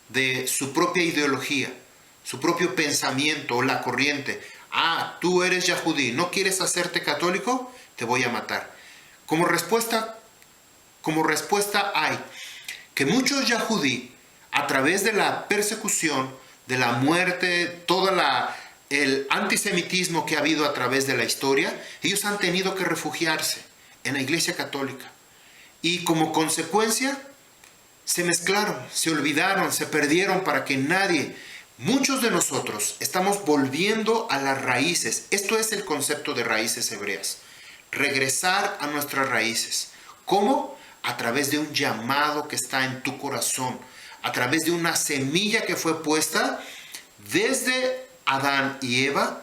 de su propia ideología, su propio pensamiento o la corriente. tú eres Yahudí, ¿no quieres hacerte católico? Te voy a matar. Como respuesta hay que muchos Yahudí, a través de la persecución, de la muerte, el antisemitismo que ha habido a través de la historia, ellos han tenido que refugiarse en la Iglesia Católica. Y como consecuencia, se mezclaron, se olvidaron, se perdieron para que muchos de nosotros estamos volviendo a las raíces. Esto es el concepto de raíces hebreas. Regresar a nuestras raíces. ¿Cómo? A través de un llamado que está en tu corazón, a través de una semilla que fue puesta desde Adán y Eva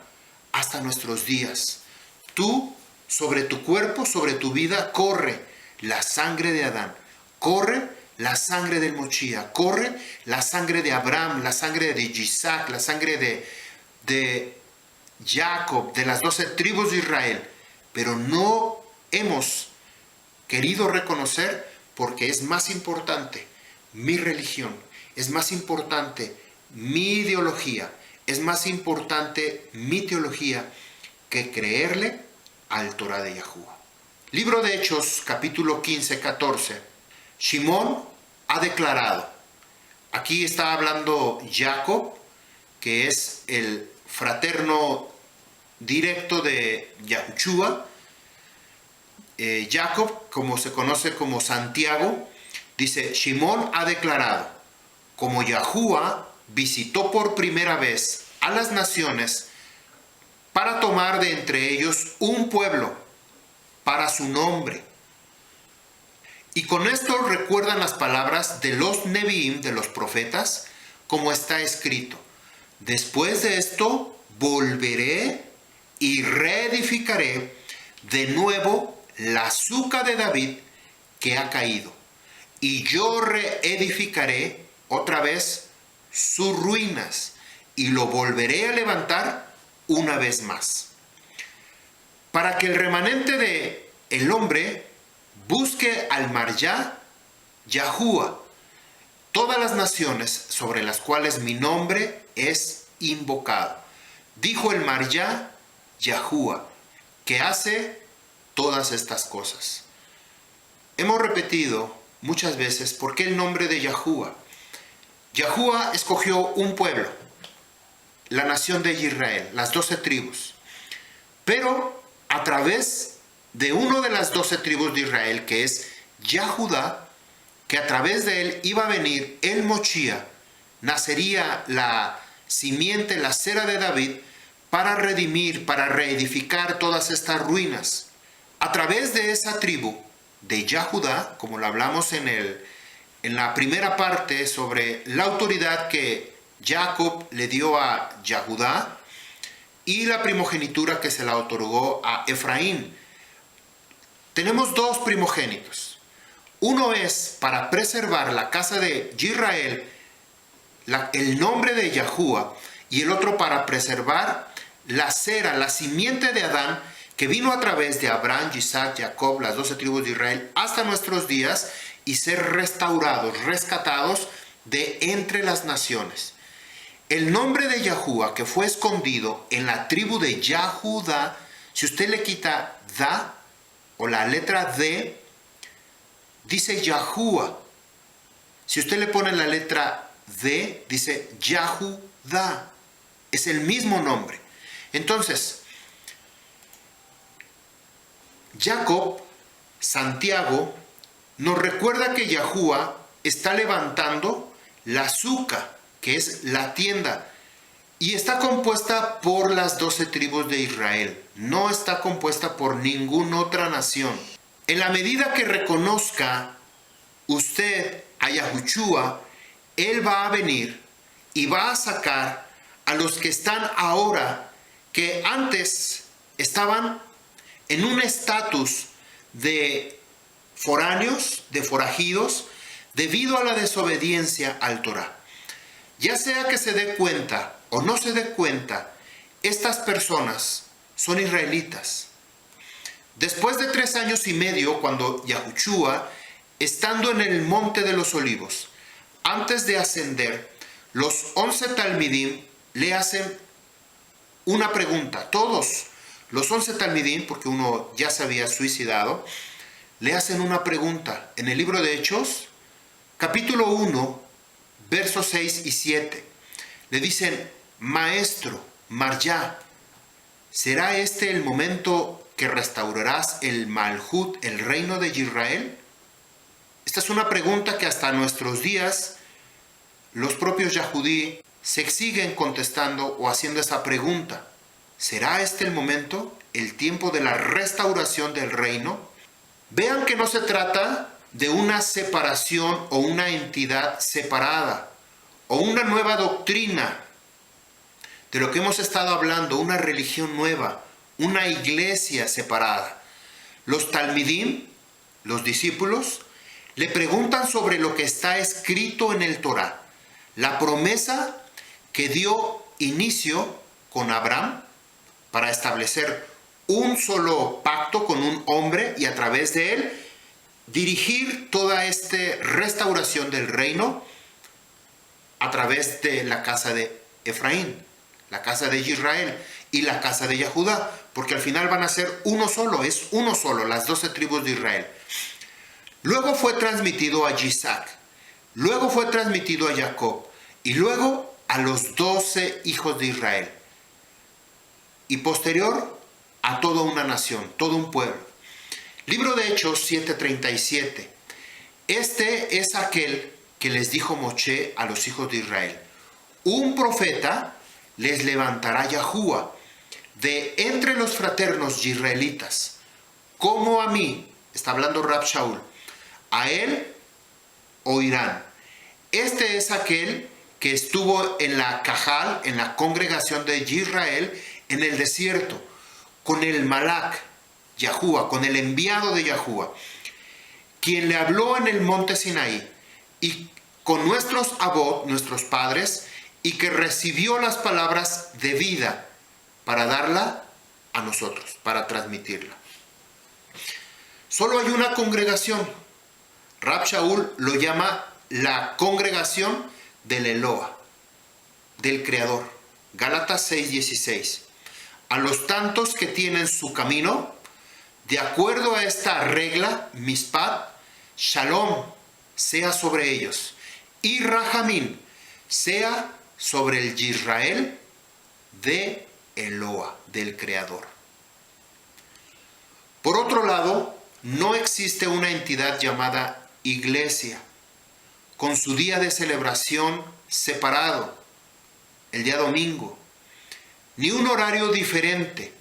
hasta nuestros días. Tú, sobre tu cuerpo, sobre tu vida, corre la sangre de Adán, corre la sangre del Mochía, corre la sangre de Abraham, la sangre de Isaac, la sangre de Jacob, de las 12 tribus de Israel. Pero no hemos querido reconocer porque es más importante mi religión, es más importante mi ideología, es más importante mi teología que creerle al Torah de Yahuwah. Libro de Hechos, capítulo 15, 14. Shimón ha declarado, aquí está hablando Jacob, que es el fraterno directo de Yahushua. Jacob, como se conoce como Santiago, dice, Shimón ha declarado, como Yahuwah visitó por primera vez a las naciones para tomar de entre ellos un pueblo para su nombre. Y con esto recuerdan las palabras de los Neviim, de los profetas, como está escrito. Después de esto volveré y reedificaré de nuevo la azúcar de David que ha caído. Y yo reedificaré otra vez sus ruinas y lo volveré a levantar una vez más. Para que el remanente de el hombre busque al Marjá, Yahuwah, todas las naciones sobre las cuales mi nombre es invocado. Dijo el Marjá, Yahuwah, que hace todas estas cosas. Hemos repetido muchas veces por qué el nombre de Yahuwah. Yahuwah escogió un pueblo, la nación de Israel, las 12 tribus. Pero a través de uno de las 12 tribus de Israel, que es Yahudá, que a través de él iba a venir el Mochía, nacería la simiente, la cera de David, para redimir, para reedificar todas estas ruinas. A través de esa tribu de Yahudá, como lo hablamos en la primera parte sobre la autoridad que Jacob le dio a Yahudá y la primogenitura que se la otorgó a Efraín. Tenemos dos primogénitos. Uno es para preservar la casa de Israel, el nombre de Yahuwah, y el otro para preservar la cera, la simiente de Adán, que vino a través de Abraham, Isaac, Jacob, las 12 tribus de Israel, hasta nuestros días, y ser restaurados, rescatados de entre las naciones. El nombre de Yahuwah, que fue escondido en la tribu de Yahudá, si usted le quita Da, o la letra D, dice Yahuwah. Si usted le pone la letra D, dice Yahudá. Es el mismo nombre. Entonces, Jacob, Santiago, nos recuerda que Yahuwah está levantando la azúcar, que es la tienda, y está compuesta por las 12 tribus de Israel. No está compuesta por ninguna otra nación. En la medida que reconozca usted a Yahushua, Él va a venir y va a sacar a los que están ahora, que antes estaban en un estatus de foráneos, de forajidos, debido a la desobediencia al Torah. Ya sea que se dé cuenta o no se dé cuenta, estas personas son israelitas. Después de 3 años y medio, cuando Yahushua, estando en el monte de los olivos, antes de ascender, los 11 talmidim le hacen una pregunta. Todos los 11 talmidim, porque uno ya se había suicidado, le hacen una pregunta. En el libro de Hechos, capítulo 1, versos 6 y 7, le dicen: Maestro, Marjá, ¿será este el momento que restaurarás el Malhut, el reino de Israel? Esta es una pregunta que hasta nuestros días los propios Yahudí se siguen contestando o haciendo esa pregunta. ¿Será este el momento, el tiempo de la restauración del reino? Vean que no se trata de una separación o una entidad separada o una nueva doctrina de lo que hemos estado hablando, una religión nueva, una iglesia separada. Los talmidim, los discípulos, le preguntan sobre lo que está escrito en el Torá, la promesa que dio inicio con Abraham para establecer un solo pacto con un hombre y a través de él dirigir toda esta restauración del reino a través de la casa de Efraín, la casa de Israel y la casa de Yahudá, porque al final van a ser uno solo, es uno solo, las 12 tribus de Israel. Luego fue transmitido a Isaac, luego fue transmitido a Jacob y luego a los 12 hijos de Israel y posterior a toda una nación, todo un pueblo. Libro de Hechos 7:37. Este es aquel que les dijo Moshe a los hijos de Israel: un profeta les levantará Yahuwah de entre los fraternos israelitas, como a mí, está hablando Rab Shaul, a él oirán. Este es aquel que estuvo en la Cajal, en la congregación de Israel, en el desierto, con el Malak, Yahuwah, con el enviado de Yahuwah, quien le habló en el monte Sinaí, y con nuestros abot, nuestros padres, y que recibió las palabras de vida para darla a nosotros, para transmitirla. Solo hay una congregación. Rab Shaul lo llama la congregación del Eloa, del Creador. Gálatas 6:16. A los tantos que tienen su camino, de acuerdo a esta regla, Mispat, Shalom, sea sobre ellos, y Rahamín, sea sobre el Israel de Eloa, del Creador. Por otro lado, no existe una entidad llamada iglesia, con su día de celebración separado, el día domingo, ni un horario diferente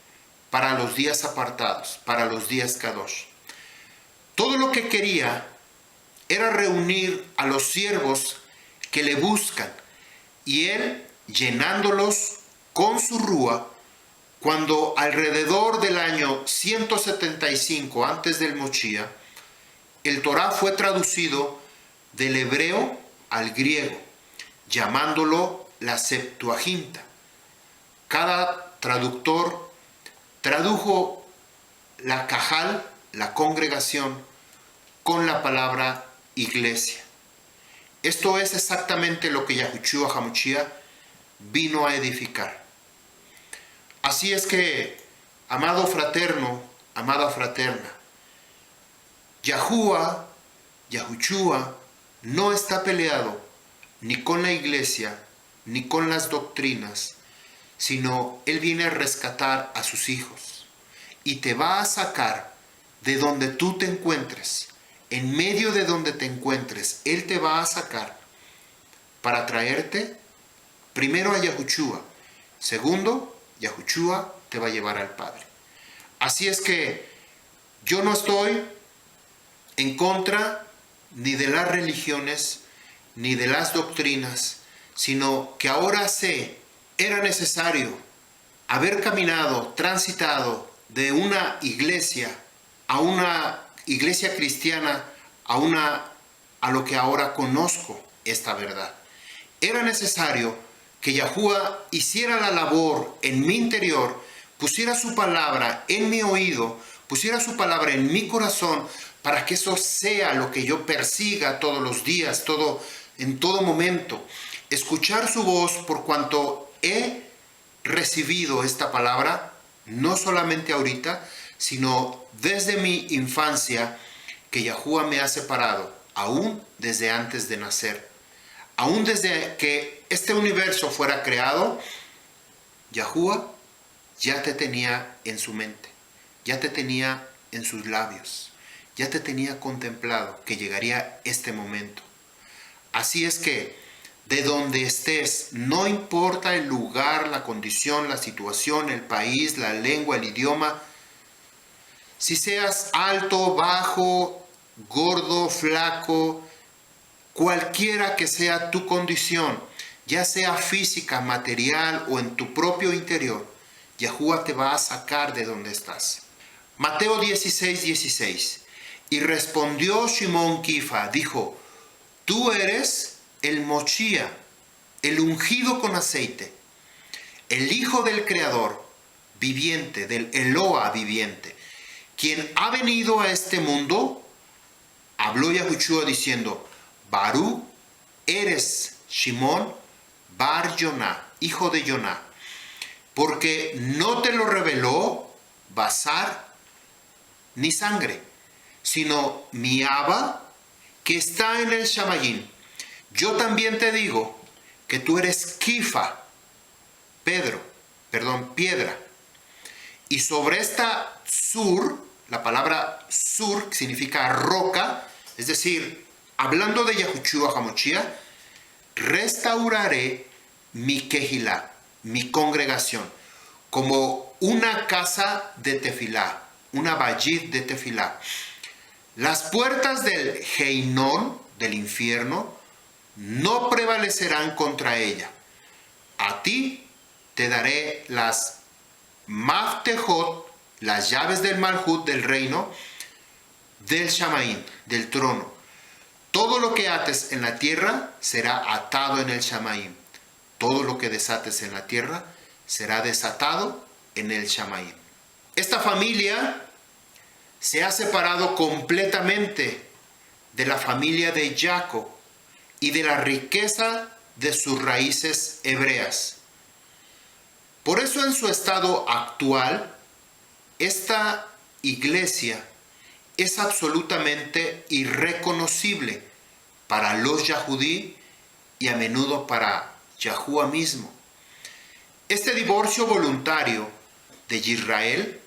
para los días apartados, para los días Kadosh. Todo lo que quería era reunir a los siervos que le buscan y él llenándolos con su rúa, cuando alrededor del año 175 antes del Mochía, el Torá fue traducido del hebreo al griego, llamándolo la Septuaginta. Cada traductor tradujo la Cajal, la congregación, con la palabra iglesia. Esto es exactamente lo que Yahushua HaMashiach vino a edificar. Así es que, amado fraterno, amada fraterna, Yahushua no está peleado ni con la iglesia, ni con las doctrinas, sino Él viene a rescatar a sus hijos y te va a sacar de donde tú te encuentres, en medio de donde te encuentres. Él te va a sacar para traerte primero a Yahushua, segundo, Yahushua te va a llevar al Padre. Así es que yo no estoy en contra ni de las religiones, ni de las doctrinas, sino que ahora era necesario haber caminado, transitado de una iglesia a una iglesia cristiana, a lo que ahora conozco esta verdad. Era necesario que Yahuwah hiciera la labor en mi interior, pusiera su palabra en mi oído, pusiera su palabra en mi corazón, para que eso sea lo que yo persiga todos los días, en todo momento. Escuchar su voz, por cuanto he recibido esta palabra, no solamente ahorita, sino desde mi infancia, que Yahuwah me ha separado, aún desde antes de nacer. Aún desde que este universo fuera creado, Yahuwah ya te tenía en su mente, ya te tenía en sus labios, ya te tenía contemplado que llegaría este momento. Así es que, de donde estés, no importa el lugar, la condición, la situación, el país, la lengua, el idioma, si seas alto, bajo, gordo, flaco, cualquiera que sea tu condición, ya sea física, material o en tu propio interior, Yahuwah te va a sacar de donde estás. Mateo 16:16. Y respondió Shimón Kifa, dijo: tú eres el Mochía, el ungido con aceite, el Hijo del Creador viviente, del Eloa viviente, quien ha venido a este mundo. Habló Yahushua diciendo: Barú, eres Shimón Bar Yoná, hijo de Yoná, porque no te lo reveló Basar ni sangre, sino mi Abba que está en el Shamayim. Yo también te digo que tú eres Kifa, piedra. Y sobre esta sur, la palabra sur significa roca, es decir, hablando de Yahushua HaMashiach, restauraré mi Kehilá, mi congregación, como una casa de tefilá, una bayit de tefilá. Las puertas del Heinón, del infierno, no prevalecerán contra ella. A ti te daré las Maftejot, las llaves del Malhut, del reino, del Shamaín, del trono. Todo lo que ates en la tierra será atado en el Shamaín. Todo lo que desates en la tierra será desatado en el Shamaín. Esta familia se ha separado completamente de la familia de Jacob y de la riqueza de sus raíces hebreas. Por eso, en su estado actual, esta iglesia es absolutamente irreconocible para los Yahudí y a menudo para Yahuwah mismo. Este divorcio voluntario de Israel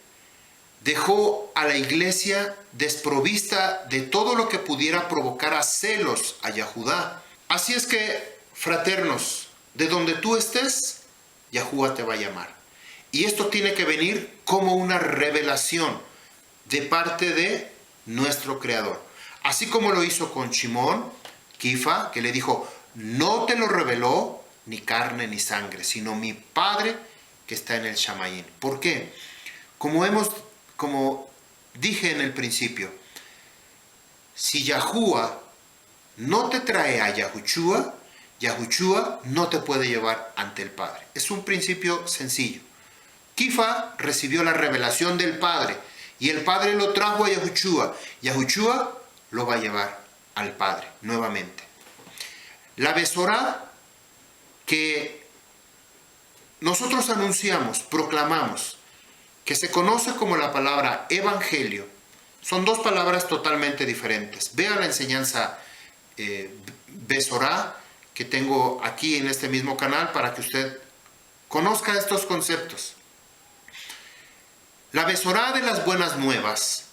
dejó a la iglesia desprovista de todo lo que pudiera provocar a celos a Yahudá. Así es que, fraternos, de donde tú estés, Yahuwah te va a llamar. Y esto tiene que venir como una revelación de parte de nuestro Creador. Así como lo hizo con Shimón Kifa, que le dijo: no te lo reveló ni carne ni sangre, sino mi Padre que está en el Shamayim. ¿Por qué? Como dije en el principio, si Yahuwah no te trae a Yahushua, Yahushua no te puede llevar ante el Padre. Es un principio sencillo. Kifa recibió la revelación del Padre y el Padre lo trajo a Yahushua. Yahushua lo va a llevar al Padre nuevamente. La Besorá que nosotros anunciamos, proclamamos, que se conoce como la palabra evangelio, son dos palabras totalmente diferentes. Vea la enseñanza Besorá que tengo aquí en este mismo canal para que usted conozca estos conceptos. La Besorá de las buenas nuevas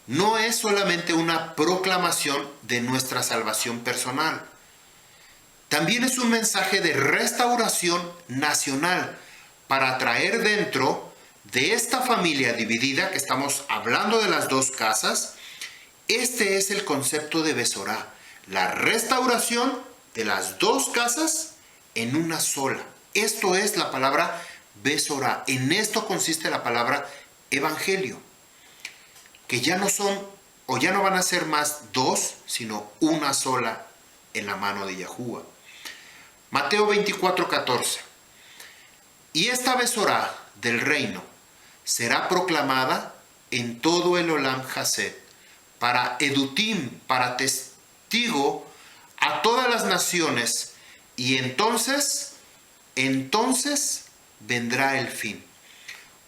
no es solamente una proclamación de nuestra salvación personal. También es un mensaje de restauración nacional para traer dentro de esta familia dividida, que estamos hablando de las dos casas. Este es el concepto de Besorá, la restauración de las dos casas en una sola. Esto es la palabra Besorá. En esto consiste la palabra evangelio, que ya no son o ya no van a ser más dos, sino una sola en la mano de Yahuwah. Mateo 24:14. Y esta Besorá del reino será proclamada en todo el Olam Hased, para Edutim, para testigo a todas las naciones, y entonces vendrá el fin.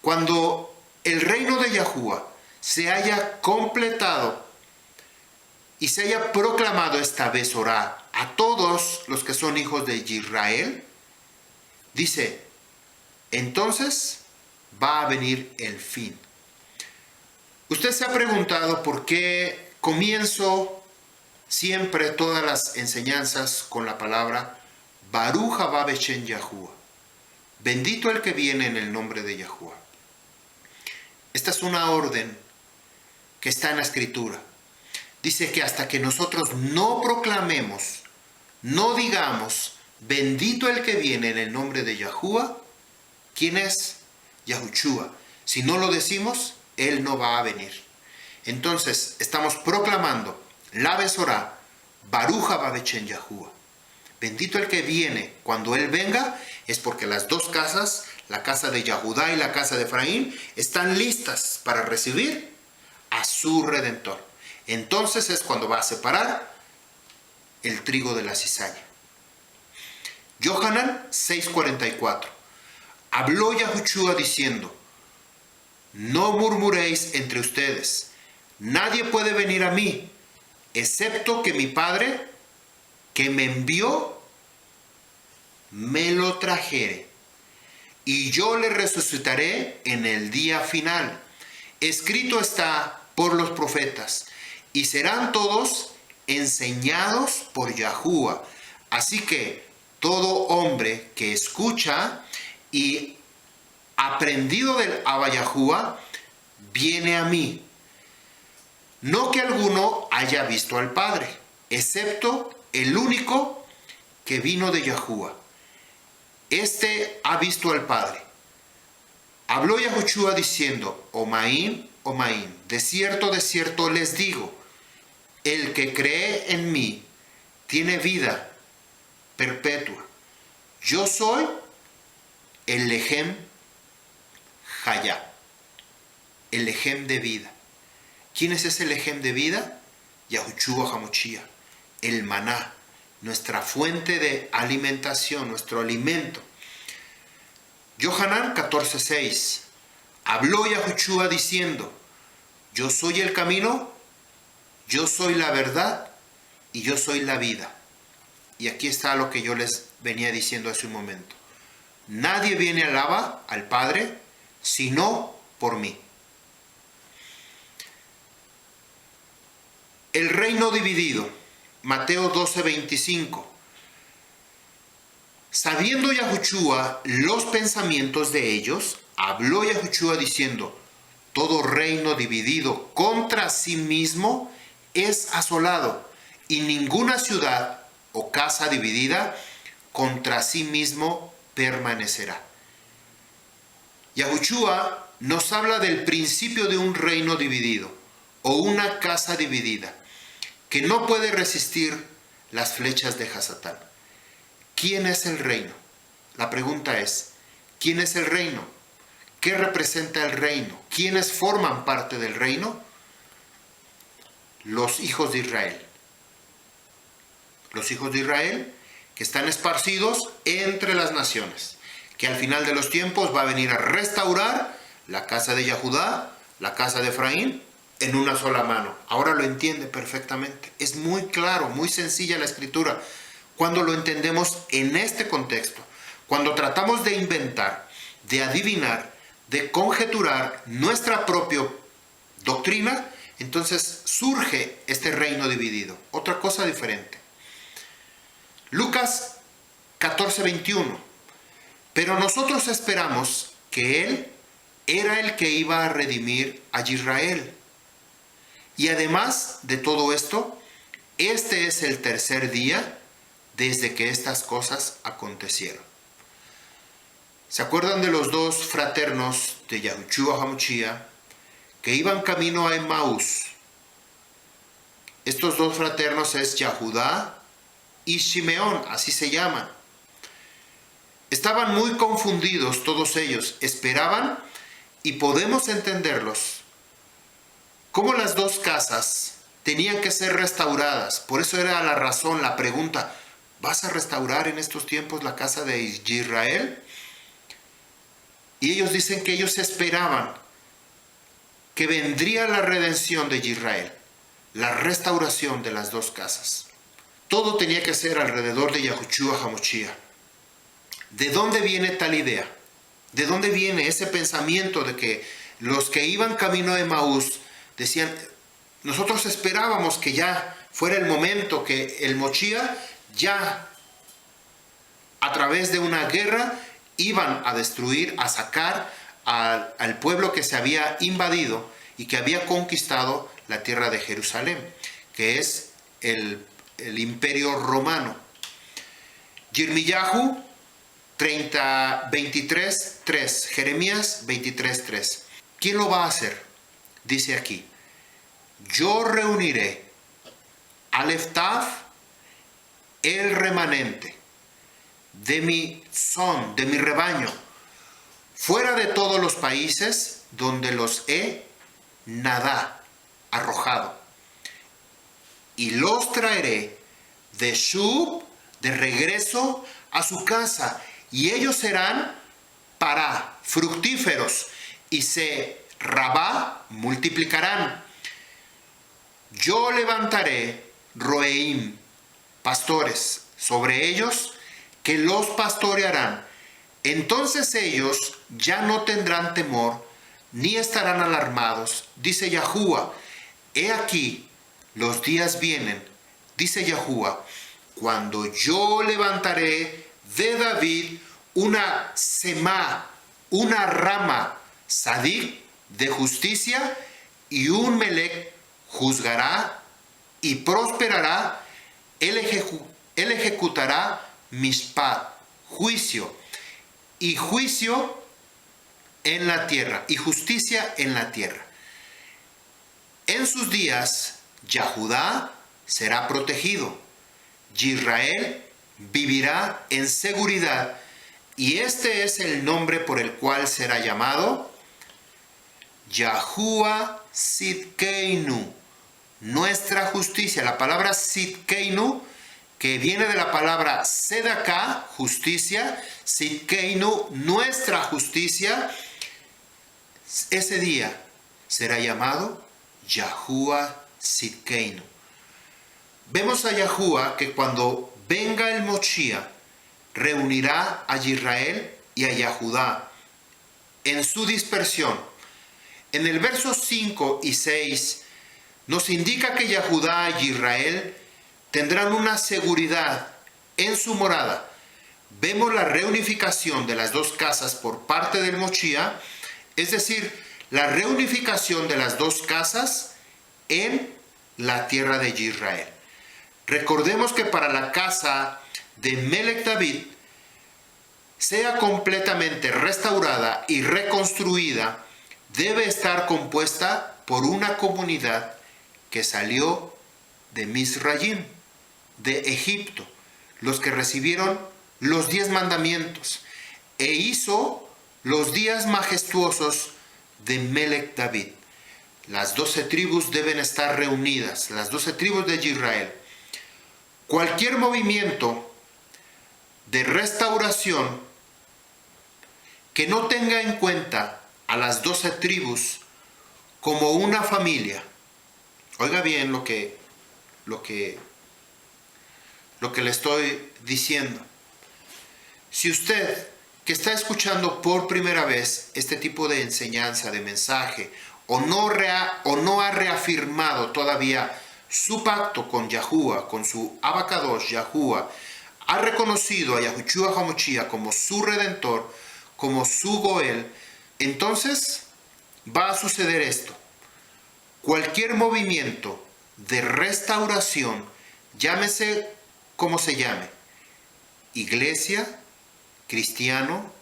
Cuando el reino de Yahuwah se haya completado y se haya proclamado esta Besorá a todos los que son hijos de Israel, dice, entonces va a venir el fin. Usted se ha preguntado por qué comienzo siempre todas las enseñanzas con la palabra Baruch haba b'shem Yahuwah. Bendito el que viene en el nombre de Yahuwah. Esta es una orden que está en la Escritura. Dice que hasta que nosotros no proclamemos, no digamos, bendito el que viene en el nombre de Yahuwah, ¿quién es? Yahushua. Si no lo decimos, Él no va a venir. Entonces, estamos proclamando la Besorá, Baruch haba b'shem Yahuwah. Bendito el que viene. Cuando Él venga, es porque las dos casas, la casa de Yahudá y la casa de Efraín, están listas para recibir a su Redentor. Entonces es cuando va a separar el trigo de la cizaña. Yohanan 6:44. Habló Yahushua diciendo, no murmuréis entre ustedes, nadie puede venir a mí, excepto que mi Padre, que me envió, me lo trajere, y yo le resucitaré en el día final. Escrito está por los profetas, y serán todos enseñados por Yahuwah. Así que todo hombre que escucha y aprendido del Abba Yahuwah viene a mí. No que alguno haya visto al Padre, excepto el único que vino de Yahuwah. Este ha visto al Padre. Habló Yahushua diciendo, Omaim, Omaim, de cierto les digo, el que cree en mí tiene vida perpetua. Yo soy el Lehem Hayá, el Lehem de vida. ¿Quién es ese Lehem de vida? Yahushua HaMashiach, el maná, nuestra fuente de alimentación, nuestro alimento. Yohanan 14:6. Habló Yahushua diciendo, yo soy el camino, yo soy la verdad y yo soy la vida. Y aquí está lo que yo les venía diciendo hace un momento. Nadie viene al Abba, al Padre, sino por mí. El reino dividido. Mateo 12:25. Sabiendo Yahushua los pensamientos de ellos, habló Yahushua diciendo, todo reino dividido contra sí mismo es asolado, y ninguna ciudad o casa dividida contra sí mismo permanecerá. Yahushua nos habla del principio de un reino dividido o una casa dividida que no puede resistir las flechas de Hasatán. ¿Quién es el reino? La pregunta es, ¿quién es el reino? ¿Qué representa el reino? ¿Quiénes forman parte del reino? Los hijos de Israel. Los hijos de Israel que están esparcidos entre las naciones, que al final de los tiempos va a venir a restaurar la casa de Yahudá, la casa de Efraín, en una sola mano. Ahora lo entiende perfectamente. Es muy claro, muy sencilla la escritura. Cuando lo entendemos en este contexto, cuando tratamos de inventar, de adivinar, de conjeturar nuestra propia doctrina, entonces surge este reino dividido. Otra cosa diferente. Lucas 14:21. Pero nosotros esperamos que Él era el que iba a redimir a Israel. Y además de todo esto, este es el tercer día desde que estas cosas acontecieron. ¿Se acuerdan de los dos fraternos de Yahushua HaMashiach que iban camino a Emmaús? Estos dos fraternos es Yahudá y Shimeón, así se llaman. Estaban muy confundidos todos ellos, esperaban y podemos entenderlos. Cómo las dos casas tenían que ser restauradas. Por eso era la razón, la pregunta, ¿vas a restaurar en estos tiempos la casa de Israel? Y ellos dicen que ellos esperaban que vendría la redención de Israel, la restauración de las dos casas. Todo tenía que ser alrededor de Yahushua HaMashiach. ¿De dónde viene tal idea? ¿De dónde viene ese pensamiento de que los que iban camino de Emaús decían, nosotros esperábamos que ya fuera el momento que el Moshiach ya a través de una guerra iban a destruir, a sacar al pueblo que se había invadido y que había conquistado la tierra de Jerusalén, que es el imperio romano? Yirmiyahu 23:3, Jeremías 23:3. ¿Quién lo va a hacer? Dice aquí, yo reuniré al Eftaf, el remanente de mi rebaño, fuera de todos los países donde los he arrojado, y los traeré de Shub, de regreso a su casa, y ellos serán fructíferos, y se multiplicarán. Yo levantaré roeim, pastores, sobre ellos, que los pastorearán. Entonces ellos ya no tendrán temor, ni estarán alarmados. Dice Yahuwah, he aquí, los días vienen, dice Yahuwah, cuando yo levantaré de David una una rama sadik de justicia, y un melech juzgará y prosperará. Él ejecutará mishpat, juicio en la tierra, y justicia en la tierra. En sus días Yahudá será protegido, Israel vivirá en seguridad, y este es el nombre por el cual será llamado Yahuwah Sidkeinu, nuestra justicia. La palabra Sidkeinu, que viene de la palabra Sedaká, justicia, Sidkeinu, nuestra justicia, ese día será llamado Yahuwah Sidkeinu. Vemos a Yahuwah que cuando venga el Moshiach, reunirá a Israel y a Yahudá en su dispersión. En el verso 5 y 6 nos indica que Yahudá y Israel tendrán una seguridad en su morada. Vemos la reunificación de las dos casas por parte del Moshiach, es decir, la reunificación de las dos casas en la tierra de Israel. Recordemos que para la casa de Melech David sea completamente restaurada y reconstruida, debe estar compuesta por una comunidad que salió de Misraim, de Egipto, los que recibieron los 10 mandamientos, e hizo los días majestuosos de Melech David. Las 12 tribus deben estar reunidas, las 12 tribus de Israel. Cualquier movimiento de restauración que no tenga en cuenta a las 12 tribus como una familia. Oiga bien lo que le estoy diciendo. Si usted que está escuchando por primera vez este tipo de enseñanza, de mensaje, o no ha reafirmado todavía su pacto con Yahuwah, con su Abacadosh Yahuwah, ha reconocido a Yahushua HaMashiach como su Redentor, como su Goel, entonces va a suceder esto. Cualquier movimiento de restauración, llámese como se llame, iglesia, cristiano,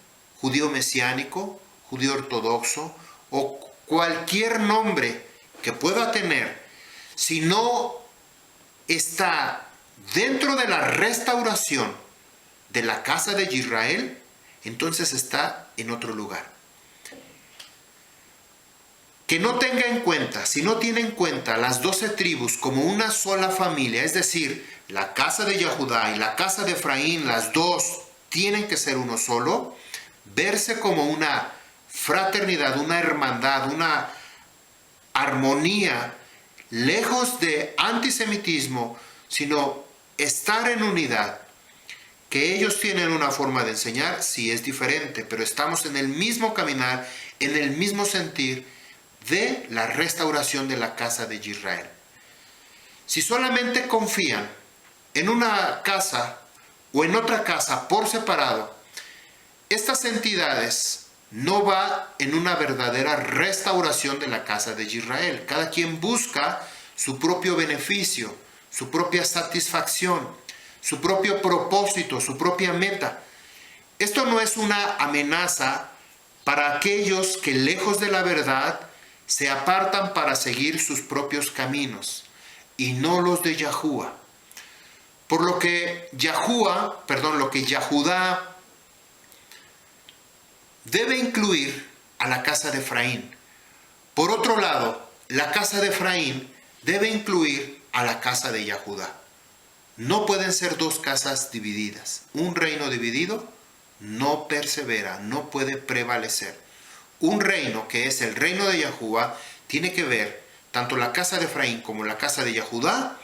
judío mesiánico, judío ortodoxo, o cualquier nombre que pueda tener, si no está dentro de la restauración de la casa de Israel, entonces está en otro lugar. Que no tenga en cuenta, si no tiene en cuenta las 12 tribus como una sola familia, es decir, la casa de Yahudá y la casa de Efraín, las dos tienen que ser uno solo, verse como una fraternidad, una hermandad, una armonía, lejos de antisemitismo, sino estar en unidad. Que ellos tienen una forma de enseñar, sí es diferente, pero estamos en el mismo caminar, en el mismo sentir de la restauración de la casa de Israel. Si solamente confían en una casa o en otra casa por separado, estas entidades no va en una verdadera restauración de la casa de Israel. Cada quien busca su propio beneficio, su propia satisfacción, su propio propósito, su propia meta. Esto no es una amenaza para aquellos que lejos de la verdad se apartan para seguir sus propios caminos y no los de Yahuwah. Por lo que Yahudá debe incluir a la casa de Efraín. Por otro lado, la casa de Efraín debe incluir a la casa de Yahudá. No pueden ser dos casas divididas. Un reino dividido no persevera, no puede prevalecer. Un reino que es el reino de Yahuwah tiene que ver, tanto la casa de Efraín como la casa de Yahudá,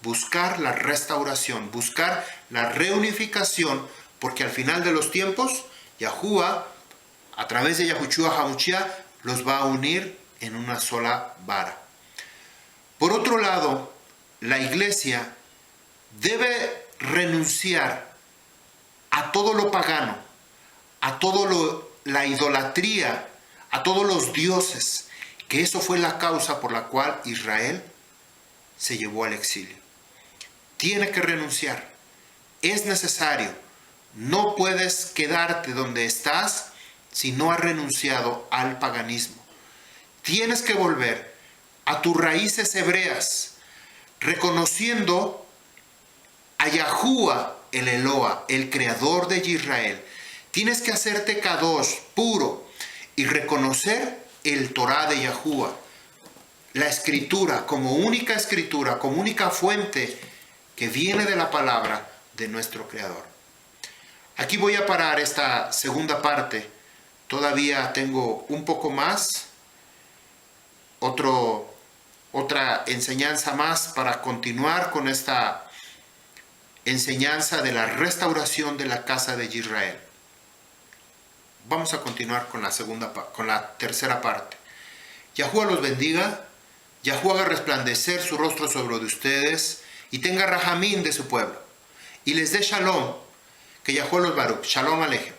buscar la restauración, buscar la reunificación, porque al final de los tiempos, Yahuwah, a través de Yahushua HaMashiach, los va a unir en una sola vara. Por otro lado, la iglesia debe renunciar a todo lo pagano, a la idolatría, a todos los dioses, que eso fue la causa por la cual Israel se llevó al exilio. Tiene que renunciar, es necesario. No puedes quedarte donde estás si no has renunciado al paganismo. Tienes que volver a tus raíces hebreas, reconociendo a Yahuwah, el Eloah, el creador de Israel. Tienes que hacerte kadosh, puro, y reconocer el Torah de Yahuwah, la escritura, como única fuente que viene de la palabra de nuestro creador. Aquí voy a parar esta segunda parte. Todavía tengo un poco más, otra enseñanza más para continuar con esta enseñanza de la restauración de la casa de Israel. Vamos a continuar con la tercera parte. Yahuwah los bendiga, Yahuwah haga resplandecer su rostro sobre de ustedes y tenga rajamín de su pueblo. Y les dé shalom, que Yahuwah los baruch. Shalom alejem.